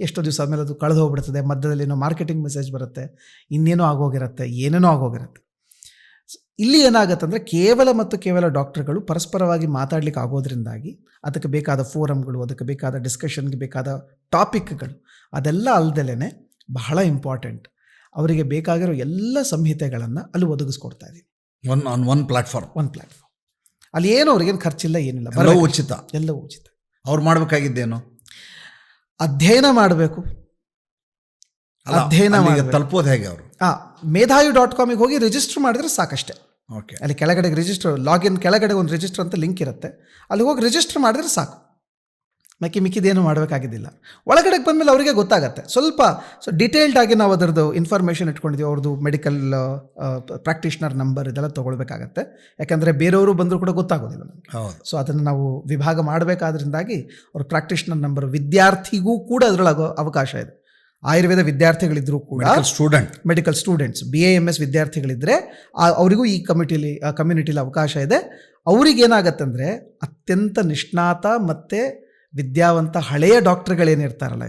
ಎಷ್ಟೋ ದಿವಸ ಆದಮೇಲೆ ಅದು ಕಳೆದು ಹೋಗ್ಬಿಡ್ತದೆ, ಮಧ್ಯದಲ್ಲಿ ಏನೋ ಮಾರ್ಕೆಟಿಂಗ್ ಮೆಸೇಜ್ ಬರುತ್ತೆ, ಇನ್ನೇನೋ ಆಗೋಗಿರುತ್ತೆ, ಏನೇನೋ ಆಗೋಗಿರುತ್ತೆ. ಇಲ್ಲಿ ಏನಾಗುತ್ತೆ ಅಂದರೆ, ಕೇವಲ ಮತ್ತು ಕೇವಲ ಡಾಕ್ಟರ್ಗಳು ಪರಸ್ಪರವಾಗಿ ಮಾತಾಡ್ಲಿಕ್ಕೆ ಆಗೋದ್ರಿಂದಾಗಿ ಅದಕ್ಕೆ ಬೇಕಾದ ಫೋರಮ್ಗಳು, ಅದಕ್ಕೆ ಬೇಕಾದ ಡಿಸ್ಕಷನ್ಗೆ ಬೇಕಾದ ಟಾಪಿಕ್ಗಳು, ಅದೆಲ್ಲ ಅಲ್ದಲೇ ಬಹಳ ಇಂಪಾರ್ಟೆಂಟ್, ಅವರಿಗೆ ಬೇಕಾಗಿರೋ ಎಲ್ಲ ಸಂಹಿತೆಗಳನ್ನು ಅಲ್ಲಿ ಒದಗಿಸ್ಕೊಡ್ತಾ ಇದ್ದೀವಿ. One platform. ಅಲ್ಲಿ ಏನು ಅವ್ರಿಗೇನು ಖರ್ಚಿಲ್ಲ, ಏನಿಲ್ಲ, ಉಚಿತ, ಎಲ್ಲವೂ ಉಚಿತ. ಅವ್ರು ಮಾಡಬೇಕಾಗಿದ್ದೇನು, ಅಧ್ಯಯನ ಮಾಡಬೇಕು. ಅಧ್ಯಯನ ತಲುಪೋದು ಹೇಗೆ? ಅವರು medhayu.com ಹೋಗಿ ರಿಜಿಸ್ಟರ್ ಮಾಡಿದ್ರೆ ಸಾಕಷ್ಟೇ. ಓಕೆ, ಅಲ್ಲಿ ಕೆಳಗಡೆ ರಿಜಿಸ್ಟರ್, ಲಾಗಿನ್ ಕೆಳಗಡೆ ಒಂದು ರಿಜಿಸ್ಟರ್ ಅಂತ ಲಿಂಕ್ ಇರುತ್ತೆ, ಅಲ್ಲಿ ಹೋಗಿ ರಿಜಿಸ್ಟರ್ ಮಾಡಿದ್ರೆ ಸಾಕು. ಮಿಕ್ಕಿದೇನು ಮಾಡಬೇಕಾಗಿದ್ದಿಲ್ಲ. ಒಳಗಡೆ ಬಂದಮೇಲೆ ಅವರಿಗೆ ಗೊತ್ತಾಗತ್ತೆ ಸ್ವಲ್ಪ. ಸೊ ಡಿಟೇಲ್ಡ್ ಆಗಿ ನಾವು ಅದರದ್ದು ಇನ್ಫಾರ್ಮೇಷನ್ ಇಟ್ಕೊಂಡಿದ್ದೀವಿ. ಅವ್ರದ್ದು ಮೆಡಿಕಲ್ ಪ್ರಾಕ್ಟೀಷನರ್ ನಂಬರ್ ಇದೆಲ್ಲ ತೊಗೊಳ್ಬೇಕಾಗತ್ತೆ, ಯಾಕಂದರೆ ಬೇರೆಯವರು ಬಂದರೂ ಕೂಡ ಗೊತ್ತಾಗೋದಿಲ್ಲ ನಮಗೆ. ಸೊ ಅದನ್ನು ನಾವು ವಿಭಾಗ ಮಾಡಬೇಕಾದ್ರಿಂದಾಗಿ ಅವ್ರ ಪ್ರಾಕ್ಟೀಷನರ್ ನಂಬರ್, ವಿದ್ಯಾರ್ಥಿಗೂ ಕೂಡ ಅದರೊಳಗೆ ಅವಕಾಶ ಇದೆ. ಆಯುರ್ವೇದ ವಿದ್ಯಾರ್ಥಿಗಳಿದ್ದರೂ ಕೂಡ, ಮೆಡಿಕಲ್ ಸ್ಟೂಡೆಂಟ್ಸ್, BAMS ವಿದ್ಯಾರ್ಥಿಗಳಿದ್ದರೆ ಅವರಿಗೂ ಈ ಕಮ್ಯುನಿಟಿಲಿ ಅವಕಾಶ ಇದೆ. ಅವ್ರಿಗೇನಾಗತ್ತೆ ಅಂದರೆ, ಅತ್ಯಂತ ನಿಷ್ಣಾತ ಮತ್ತು ವಿದ್ಯಾವಂತ ಹಳೆಯ ಡಾಕ್ಟರ್ಗಳೇನಿರ್ತಾರಲ್ಲ,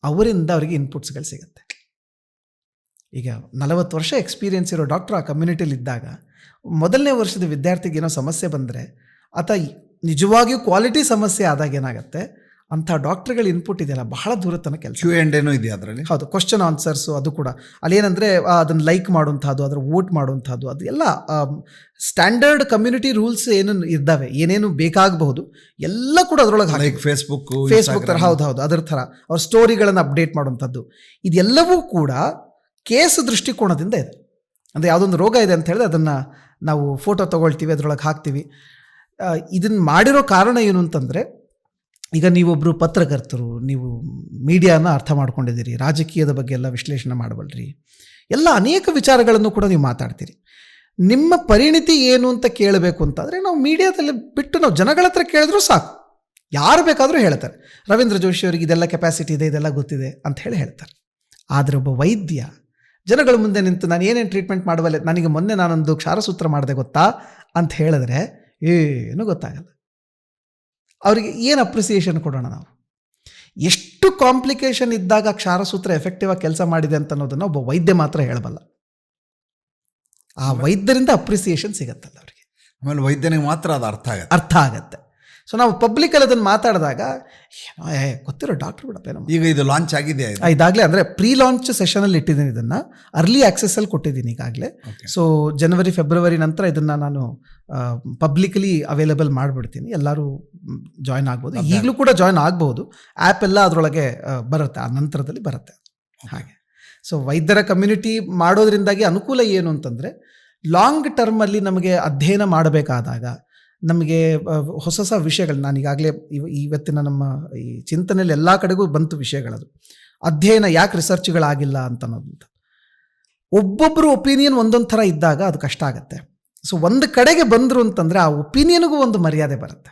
ಅವರಿಂದ ಅವರಿಗೆ ಇನ್ಪುಟ್ಸ್ಗಳು ಸಿಗುತ್ತೆ. ಈಗ 40 ವರ್ಷ ಎಕ್ಸ್ಪೀರಿಯೆನ್ಸ್ ಇರೋ ಡಾಕ್ಟ್ರು ಆ ಕಮ್ಯುನಿಟಿಲಿ ಇದ್ದಾಗ, ಮೊದಲನೇ ವರ್ಷದ ವಿದ್ಯಾರ್ಥಿಗೆ ಏನೋ ಸಮಸ್ಯೆ ಬಂದರೆ, ಆತ ನಿಜವಾಗಿಯೂ ಕ್ವಾಲಿಟಿ ಸಮಸ್ಯೆ ಆದಾಗ ಏನಾಗುತ್ತೆ, ಅಂಥ ಡಾಕ್ಟರ್ಗಳ ಇನ್ಪುಟ್ ಇದೆಯಲ್ಲ, ಬಹಳ ದೂರ ತನಕ ಕೆಲಸ. Q&A ಇದೆಯಾ ಅದರಲ್ಲಿ? ಹೌದು, ಕ್ವಶನ್ ಆನ್ಸರ್ಸು, ಅದು ಕೂಡ ಅಲ್ಲೇನೆಂದರೆ ಅದನ್ನು ಲೈಕ್ ಮಾಡುವಂಥದ್ದು, ಅದರ ವೋಟ್ ಮಾಡುವಂಥದ್ದು, ಅದು ಎಲ್ಲ ಸ್ಟ್ಯಾಂಡರ್ಡ್ ಕಮ್ಯುನಿಟಿ ರೂಲ್ಸ್ ಏನೇನು ಇದ್ದಾವೆ, ಏನೇನು ಬೇಕಾಗಬಹುದು ಎಲ್ಲ ಕೂಡ ಅದರೊಳಗೆ ಹಾಕಿ, ಫೇಸ್ಬುಕ್ ಥರ, ಹೌದು ಅದರ ಥರ ಅವ್ರ ಸ್ಟೋರಿಗಳನ್ನು ಅಪ್ಡೇಟ್ ಮಾಡುವಂಥದ್ದು, ಇದೆಲ್ಲವೂ ಕೂಡ ಕೇಸ್ ದೃಷ್ಟಿಕೋನದಿಂದ ಇದೆ. ಅಂದರೆ ಯಾವುದೊಂದು ರೋಗ ಇದೆ ಅಂತ ಹೇಳಿದ್ರೆ ಅದನ್ನು ನಾವು ಫೋಟೋ ತೊಗೊಳ್ತೀವಿ, ಅದರೊಳಗೆ ಹಾಕ್ತೀವಿ. ಇದನ್ನು ಮಾಡಿರೋ ಕಾರಣ ಏನು ಅಂತಂದರೆ, ಈಗ ನೀವೊಬ್ಬರು ಪತ್ರಕರ್ತರು, ನೀವು ಮೀಡಿಯಾನ ಅರ್ಥ ಮಾಡ್ಕೊಂಡಿದ್ದೀರಿ, ರಾಜಕೀಯದ ಬಗ್ಗೆ ಎಲ್ಲ ವಿಶ್ಲೇಷಣೆ ಮಾಡಬಲ್ರಿ, ಎಲ್ಲ ಅನೇಕ ವಿಚಾರಗಳನ್ನು ಕೂಡ ನೀವು ಮಾತಾಡ್ತೀರಿ. ನಿಮ್ಮ ಪರಿಣಿತಿ ಏನು ಅಂತ ಕೇಳಬೇಕು ಅಂತಂದರೆ ನಾವು ಮೀಡಿಯಾದಲ್ಲಿ ಬಿಟ್ಟು ನಾವು ಜನಗಳ ಹತ್ರ ಕೇಳಿದ್ರೂ ಸಾಕು, ಯಾರು ಬೇಕಾದರೂ ಹೇಳ್ತಾರೆ. ರವೀಂದ್ರ ಜೋಶಿ ಅವರಿಗೆ ಇದೆಲ್ಲ ಕೆಪಾಸಿಟಿ ಇದೆ, ಇದೆಲ್ಲ ಗೊತ್ತಿದೆ ಅಂತ ಹೇಳ್ತಾರೆ. ಆದರೆ ಒಬ್ಬ ವೈದ್ಯ ಜನಗಳ ಮುಂದೆ ನಿಂತು ನಾನು ಏನೇನು ಟ್ರೀಟ್ಮೆಂಟ್ ಮಾಡಬಲ್ಲೆ, ನನಗೆ ಮೊನ್ನೆ ನಾನೊಂದು ಕ್ಷಾರಸೂತ್ರ ಮಾಡಿದೆ ಗೊತ್ತಾ ಅಂತ ಹೇಳಿದ್ರೆ ಏನೂ ಗೊತ್ತಾಗಲ್ಲ. ಅವರಿಗೆ ಏನು ಅಪ್ರಿಸಿಯೇಷನ್ ಕೊಡೋಣ ನಾವು? ಎಷ್ಟು ಕಾಂಪ್ಲಿಕೇಶನ್ ಇದ್ದಾಗ ಕ್ಷಾರಸೂತ್ರ ಎಫೆಕ್ಟಿವ್ ಆಗಿ ಕೆಲಸ ಮಾಡಿದೆ ಅಂತ ಅನ್ನೋದನ್ನು ಒಬ್ಬ ವೈದ್ಯ ಮಾತ್ರ ಹೇಳಬಲ್ಲ. ಆ ವೈದ್ಯರಿಂದ ಅಪ್ರಿಸಿಯೇಷನ್ ಸಿಗತ್ತಲ್ಲ ಅವರಿಗೆ. ಆಮೇಲೆ ವೈದ್ಯನಿಗೆ ಮಾತ್ರ ಅದು ಅರ್ಥ ಆಗತ್ತೆ. ಸೊ ನಾವು ಪಬ್ಲಿಕಲ್ಲಿ ಅದನ್ನು ಮಾತಾಡಿದಾಗ ಗೊತ್ತಿರೋ ಡಾಕ್ಟ್ರ್ ಬಿಡಪ್ಪ ಏನೋ. ಈಗ ಇದು ಲಾಂಚ್ ಆಗಿದೆ ಇದಾಗಲೇ, ಅಂದರೆ ಪ್ರೀ ಲಾಂಚ್ ಸೆಷನಲ್ಲಿ ಇಟ್ಟಿದ್ದೀನಿ, ಇದನ್ನು ಅರ್ಲಿ ಆಕ್ಸೆಸ್ಸಲ್ಲಿ ಕೊಟ್ಟಿದ್ದೀನಿ ಈಗಾಗಲೇ. ಸೊ ಜನವರಿ ಫೆಬ್ರವರಿ ನಂತರ ಇದನ್ನು ನಾನು ಪಬ್ಲಿಕಲಿ ಅವೈಲೇಬಲ್ ಮಾಡಿಬಿಡ್ತೀನಿ, ಎಲ್ಲರೂ ಜಾಯ್ನ್ ಆಗ್ಬೋದು. ಈಗಲೂ ಕೂಡ ಜಾಯ್ನ್ ಆಗ್ಬೋದು, ಆ್ಯಪ್ ಎಲ್ಲ ಅದರೊಳಗೆ ಬರುತ್ತೆ, ಆ ನಂತರದಲ್ಲಿ ಬರುತ್ತೆ. ಹಾಗೆ ಸೊ ವೈದ್ಯರ ಕಮ್ಯುನಿಟಿ ಮಾಡೋದ್ರಿಂದಾಗಿ ಅನುಕೂಲ ಏನು ಅಂತಂದರೆ, ಲಾಂಗ್ ಟರ್ಮಲ್ಲಿ ನಮಗೆ ಅಧ್ಯಯನ ಮಾಡಬೇಕಾದಾಗ ನಮಗೆ ಹೊಸ ಹೊಸ ವಿಷಯಗಳು, ನಾನು ಈಗಾಗಲೇ ಇವತ್ತಿನ ನಮ್ಮ ಈ ಚಿಂತನೆಯಲ್ಲಿ ಎಲ್ಲ ಕಡೆಗೂ ಬಂತು ವಿಷಯಗಳದು. ಅಧ್ಯಯನ ಯಾಕೆ ರಿಸರ್ಚ್ಗಳಾಗಿಲ್ಲ ಅಂತ ಅನ್ನೋದಂತ. ಒಬ್ಬೊಬ್ಬರು ಒಪಿನಿಯನ್ ಒಂದೊಂದು ಥರ ಇದ್ದಾಗ ಅದು ಕಷ್ಟ ಆಗುತ್ತೆ. ಸೊ ಒಂದು ಕಡೆಗೆ ಬಂದರು ಅಂತಂದರೆ ಆ ಒಪಿನಿಯನ್ಗೂ ಒಂದು ಮರ್ಯಾದೆ ಬರುತ್ತೆ,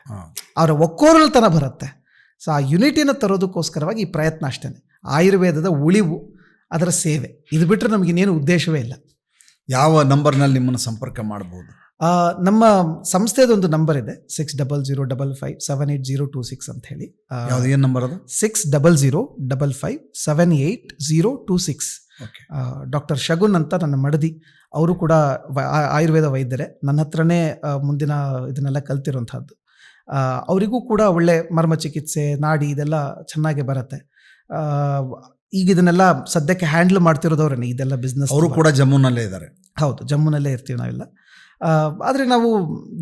ಅವರ ಒಕ್ಕೋರಲ್ತನ ಬರುತ್ತೆ. ಸೊ ಆ ಯುನಿಟಿನ ತರೋದಕ್ಕೋಸ್ಕರವಾಗಿ ಈ ಪ್ರಯತ್ನ ಅಷ್ಟೇ. ಆಯುರ್ವೇದದ ಉಳಿವು, ಅದರ ಸೇವೆ, ಇದು ಬಿಟ್ಟರೆ ನಮಗಿನ್ನೇನು ಉದ್ದೇಶವೇ ಇಲ್ಲ. ಯಾವ ನಂಬರ್ನಲ್ಲಿ ನಿಮ್ಮನ್ನು ಸಂಪರ್ಕ ಮಾಡ್ಬೋದು? ನಮ್ಮ ಸಂಸ್ಥೆದೊಂದು ನಂಬರ್ ಇದೆ, 6005578026 ಅಂತ ಹೇಳಿ. ಏನು ನಂಬರ್ ಅದು? 6005578026. ಡಾಕ್ಟರ್ ಶಗುನ್ ಅಂತ ನನ್ನ ಮಡದಿ, ಅವರು ಕೂಡ ಆಯುರ್ವೇದ ವೈದ್ಯರೇ, ನನ್ನ ಹತ್ರನೇ ಮುಂದಿನ ಇದನ್ನೆಲ್ಲ ಕಲ್ತಿರೋಂಥದ್ದು. ಅವರಿಗೂ ಕೂಡ ಒಳ್ಳೆ ಮರ್ಮ ಚಿಕಿತ್ಸೆ, ನಾಡಿ ಇದೆಲ್ಲ ಚೆನ್ನಾಗಿ ಬರುತ್ತೆ. ಈಗ ಇದನ್ನೆಲ್ಲ ಸದ್ಯಕ್ಕೆ ಹ್ಯಾಂಡಲ್ ಮಾಡ್ತಿರೋದವ್ರೇ, ಇದೆಲ್ಲ ಬಿಸ್ನೆಸ್. ಅವರು ಕೂಡ ಜಮ್ಮುನಲ್ಲೇ ಇದ್ದಾರೆ. ಹೌದು, ಜಮ್ಮುನಲ್ಲೇ ಇರ್ತೀವಿ ನಾವೆಲ್ಲ. ಆದರೆ ನಾವು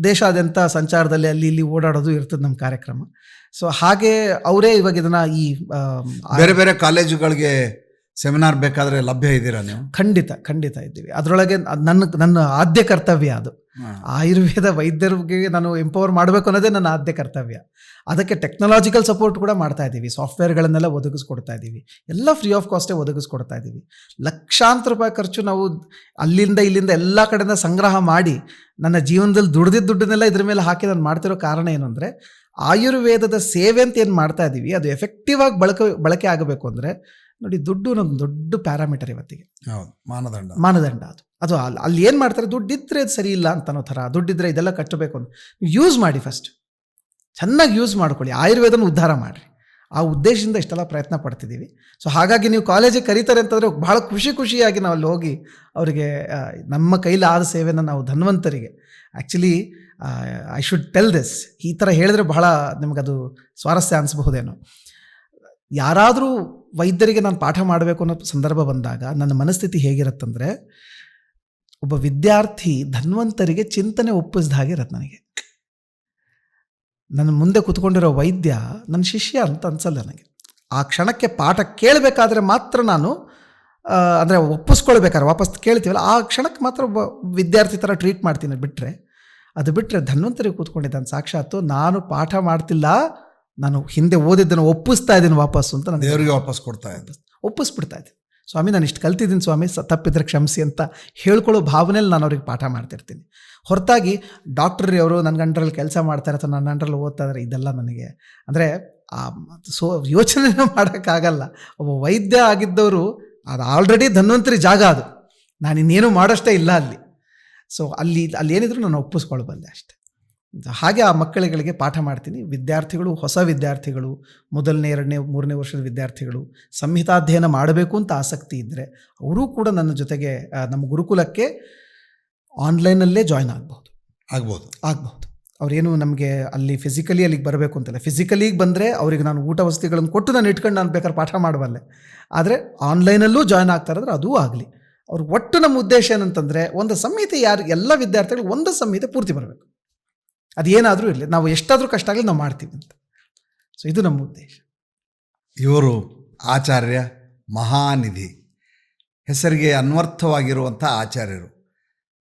ದೇಶಾದ್ಯಂತ ಸಂಚಾರದಲ್ಲಿ ಅಲ್ಲಿ ಇಲ್ಲಿ ಓಡಾಡೋದು ಇರ್ತದೆ ನಮ್ಮ ಕಾರ್ಯಕ್ರಮ. ಸೊ ಹಾಗೆ ಅವರೇ ಇವಾಗ ಇದನ್ನು ಈ ಬೇರೆ ಬೇರೆ ಕಾಲೇಜುಗಳಿಗೆ ಸೆಮಿನಾರ್ ಬೇಕಾದರೆ ಲಭ್ಯ ಇದ್ದೀರಾ ನೀವು? ಖಂಡಿತ ಇದ್ದೀವಿ. ಅದರೊಳಗೆ ನನ್ನ ಆದ್ಯ ಕರ್ತವ್ಯ ಅದು. ಆಯುರ್ವೇದ ವೈದ್ಯರಿಗೆ ನಾನು ಎಂಪವರ್ ಮಾಡಬೇಕು ಅನ್ನೋದೇ ನನ್ನ ಆದ್ಯ ಕರ್ತವ್ಯ. ಅದಕ್ಕೆ ಟೆಕ್ನಾಲಜಿಕಲ್ ಸಪೋರ್ಟ್ ಕೂಡ ಮಾಡ್ತಾ ಇದ್ದೀವಿ, ಸಾಫ್ಟ್ವೇರ್ಗಳನ್ನೆಲ್ಲ ಒದಗಿಸ್ಕೊಡ್ತಾ ಇದ್ದೀವಿ, ಎಲ್ಲ ಫ್ರೀ ಆಫ್ ಕಾಸ್ಟೇ ಒದಗಿಸ್ಕೊಡ್ತಾ ಇದ್ದೀವಿ. ಲಕ್ಷಾಂತರ ರೂಪಾಯಿ ಖರ್ಚು ನಾವು ಅಲ್ಲಿಂದ ಇಲ್ಲಿಂದ ಎಲ್ಲ ಕಡೆಯಿಂದ ಸಂಗ್ರಹ ಮಾಡಿ ನನ್ನ ಜೀವನದಲ್ಲಿ ದುಡ್ದಿದ್ದ ದುಡ್ಡನ್ನೆಲ್ಲ ಇದ್ರ ಮೇಲೆ ಹಾಕಿ ನಾನು ಮಾಡ್ತಿರೋ ಕಾರಣ ಏನು ಅಂದರೆ, ಆಯುರ್ವೇದದ ಸೇವೆ ಅಂತ ಏನು ಮಾಡ್ತಾ ಇದ್ದೀವಿ ಅದು ಎಫೆಕ್ಟಿವ್ ಆಗಿ ಬಳಕೆ ಆಗಬೇಕು ಅಂದರೆ, ನೋಡಿ, ದುಡ್ಡು ಅನ್ನೋದು ದೊಡ್ಡ ಪ್ಯಾರಾಮೀಟರ್ ಇವತ್ತಿಗೆ. ಮಾನದಂಡ ಅದು ಅಲ್ಲಿ ಏನು ಮಾಡ್ತಾರೆ, ದುಡ್ಡಿದ್ರೆ ಅದು ಸರಿ ಇಲ್ಲ ಅಂತ ಅನ್ನೋ ಥರ. ದುಡ್ಡಿದ್ರೆ ಇದೆಲ್ಲ ಕಟ್ಟಬೇಕು ಅಂತ ಯೂಸ್ ಮಾಡಿ, ಫಸ್ಟ್ ಚೆನ್ನಾಗಿ ಯೂಸ್ ಮಾಡ್ಕೊಳ್ಳಿ, ಆಯುರ್ವೇದನ ಉದ್ಧಾರ ಮಾಡಿರಿ. ಆ ಉದ್ದೇಶದಿಂದ ಇಷ್ಟೆಲ್ಲ ಪ್ರಯತ್ನ ಪಡ್ತಿದ್ದೀವಿ. ಸೊ ಹಾಗಾಗಿ ನೀವು ಕಾಲೇಜಿಗೆ ಕರೀತಾರೆ ಅಂತಂದರೆ ಭಾಳ ಖುಷಿಯಾಗಿ ನಾವು ಅಲ್ಲಿ ಹೋಗಿ ಅವರಿಗೆ ನಮ್ಮ ಕೈಲಿ ಆದ ಸೇವೆನ ನಾವು ಧನ್ವಂತರಿಗೆ, actually I should tell this, ಈ ಥರ ಹೇಳಿದ್ರೆ ಬಹಳ ನಿಮಗದು ಸ್ವಾರಸ್ಯ ಅನಿಸ್ಬಹುದೇನೋ. ಯಾರಾದರೂ ವೈದ್ಯರಿಗೆ ನಾನು ಪಾಠ ಮಾಡಬೇಕು ಅನ್ನೋ ಸಂದರ್ಭ ಬಂದಾಗ ನನ್ನ ಮನಸ್ಥಿತಿ ಹೇಗಿರುತ್ತಂದರೆ, ಒಬ್ಬ ವಿದ್ಯಾರ್ಥಿ ಧನ್ವಂತರಿಗೆ ಚಿಂತನೆ ಒಪ್ಪಿಸಿದ ಹಾಗೆ ಇರತ್ತೆ ನನಗೆ. ನನ್ನ ಮುಂದೆ ಕೂತ್ಕೊಂಡಿರೋ ವೈದ್ಯ ನನ್ನ ಶಿಷ್ಯ ಅಂತ ಅನ್ಸಲ್ಲ ನನಗೆ. ಆ ಕ್ಷಣಕ್ಕೆ ಪಾಠ ಕೇಳಬೇಕಾದ್ರೆ ಮಾತ್ರ ನಾನು, ಅಂದರೆ ಒಪ್ಪಿಸ್ಕೊಳ್ಬೇಕಾದ್ರೆ ವಾಪಸ್ ಕೇಳ್ತೀವಲ್ಲ, ಆ ಕ್ಷಣಕ್ಕೆ ಮಾತ್ರ ಒಬ್ಬ ವಿದ್ಯಾರ್ಥಿ ಥರ ಟ್ರೀಟ್ ಮಾಡ್ತೀನಿ. ಅದು ಬಿಟ್ಟರೆ ಧನ್ವಂತರಿಗೆ ಕೂತ್ಕೊಂಡಿದ್ದಾನೆ ಸಾಕ್ಷಾತ್ತು, ನಾನು ಪಾಠ ಮಾಡ್ತಿಲ್ಲ, ನಾನು ಹಿಂದೆ ಓದಿದ್ದನ್ನು ಒಪ್ಪಿಸ್ತಾ ಇದ್ದೀನಿ ವಾಪಸ್ಸು ಅಂತ ನಾನು ದೇವರಿಗೆ ವಾಪಸ್ ಕೊಡ್ತಾ ಇದ್ದೆ, ಒಪ್ಪಿಸ್ಬಿಡ್ತಾ ಇದ್ದೀನಿ. ಸ್ವಾಮಿ ನಾನು ಇಷ್ಟು ಕಲ್ತಿದ್ದೀನಿ ಸ್ವಾಮಿ, ತಪ್ಪಿದ್ರೆ ಕ್ಷಮಿಸಿ ಅಂತ ಹೇಳ್ಕೊಳ್ಳೋ ಭಾವನೆಯಲ್ಲಿ ನಾನು ಅವ್ರಿಗೆ ಪಾಠ ಮಾಡ್ತಿರ್ತೀನಿ. ಹೊರತಾಗಿ ಡಾಕ್ಟ್ರಿ ಅವರು ನನ್ನ ಅಂಡರಲ್ಲಿ ಕೆಲಸ ಮಾಡ್ತಾರೆ ಅಥವಾ ನನ್ನ ಅಂಡರಲ್ಲಿ ಓದ್ತಾ ಇದ್ದಾರೆ, ಇದೆಲ್ಲ ನನಗೆ ಅಂದರೆ ಯೋಚನೆ ಮಾಡೋಕ್ಕಾಗಲ್ಲ. ಒಬ್ಬ ವೈದ್ಯ ಆಗಿದ್ದವರು ಅದು ಆಲ್ರೆಡಿ ಧನ್ವಂತರಿ ಜಾಗ, ಅದು ನಾನು ಇನ್ನೇನು ಮಾಡೋಷ್ಟೇ ಇಲ್ಲ ಅಲ್ಲಿ. ಸೊ ಅಲ್ಲಿ ಏನಿದ್ರು ನಾನು ಒಪ್ಪಿಸ್ಕೊಳ್ಬಲ್ಲೆ ಅಷ್ಟೆ. ಹಾಗೆ ಆ ಮಕ್ಕಳುಗಳಿಗೆ ಪಾಠ ಮಾಡ್ತೀನಿ. ವಿದ್ಯಾರ್ಥಿಗಳು, ಹೊಸ ವಿದ್ಯಾರ್ಥಿಗಳು, 1ನೇ 2ನೇ 3ನೇ ವರ್ಷದ ವಿದ್ಯಾರ್ಥಿಗಳು ಸಂಹಿತಾಧ್ಯಯನ ಮಾಡಬೇಕು ಅಂತ ಆಸಕ್ತಿ ಇದ್ದರೆ ಅವರೂ ಕೂಡ ನನ್ನ ಜೊತೆಗೆ ನಮ್ಮ ಗುರುಕುಲಕ್ಕೆ ಆನ್ಲೈನಲ್ಲೇ ಜಾಯ್ನ್ ಆಗ್ಬೋದು. ಅವರೇನು ನಮಗೆ ಅಲ್ಲಿ ಫಿಸಿಕಲಿ ಅಲ್ಲಿಗೆ ಬರಬೇಕು ಅಂತಲ್ಲ, ಫಿಸಿಕಲಿಗೆ ಬಂದರೆ ಅವರಿಗೆ ನಾನು ಊಟ ವಸತಿಗಳನ್ನು ಕೊಟ್ಟು ನಾನು ಇಟ್ಕೊಂಡು ನಾನು ಬೇಕಾದ್ರೆ ಪಾಠ ಮಾಡಬಲ್ಲೆ. ಆದರೆ ಆನ್ಲೈನಲ್ಲೂ ಜಾಯ್ನ್ ಆಗ್ತಾರಂದ್ರೆ ಅದೂ ಆಗಲಿ. ಅವ್ರ ಒಟ್ಟು ನಮ್ಮ ಉದ್ದೇಶ ಏನಂತಂದರೆ, ಒಂದು ಸಂಹಿತೆ ಎಲ್ಲ ವಿದ್ಯಾರ್ಥಿಗಳು ಒಂದು ಸಂಹಿತೆ ಪೂರ್ತಿ ಬರಬೇಕು. ಅದೇನಾದರೂ ಇರಲಿ, ನಾವು ಎಷ್ಟಾದರೂ ಕಷ್ಟ ಆಗಲಿ ನಾವು ಮಾಡ್ತೀವಿ ಅಂತ. ಸೊ ಇದು ನಮ್ಮ ಉದ್ದೇಶ. ಇವರು ಆಚಾರ್ಯ ಮಹಾನಿಧಿ, ಹೆಸರಿಗೆ ಅನ್ವರ್ಥವಾಗಿರುವಂಥ ಆಚಾರ್ಯರು.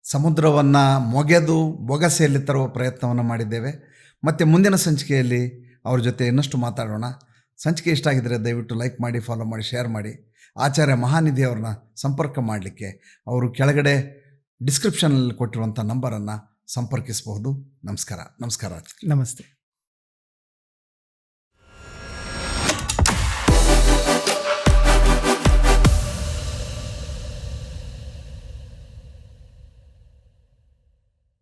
ಸಮುದ್ರವನ್ನು ಮೊಗೆದು ಬೊಗಸೆಯಲ್ಲಿ ತರುವ ಪ್ರಯತ್ನವನ್ನು ಮಾಡಿದ್ದೇವೆ. ಮತ್ತು ಮುಂದಿನ ಸಂಚಿಕೆಯಲ್ಲಿ ಅವ್ರ ಜೊತೆ ಇನ್ನಷ್ಟು ಮಾತಾಡೋಣ. ಸಂಚಿಕೆ ಇಷ್ಟ ಆಗಿದ್ದರೆ ದಯವಿಟ್ಟು ಲೈಕ್ ಮಾಡಿ, ಫಾಲೋ ಮಾಡಿ, ಶೇರ್ ಮಾಡಿ. ಆಚಾರ್ಯ ಮಹಾನಿಧಿ ಅವ್ರನ್ನ ಸಂಪರ್ಕ ಮಾಡಲಿಕ್ಕೆ ಅವರು ಕೆಳಗಡೆ ಡಿಸ್ಕ್ರಿಪ್ಷನಲ್ಲಿ ಕೊಟ್ಟಿರುವಂಥ ನಂಬರನ್ನು ಸಂಪರ್ಕಿಸಬಹುದು. ನಮಸ್ಕಾರ. ನಮಸ್ತೆ.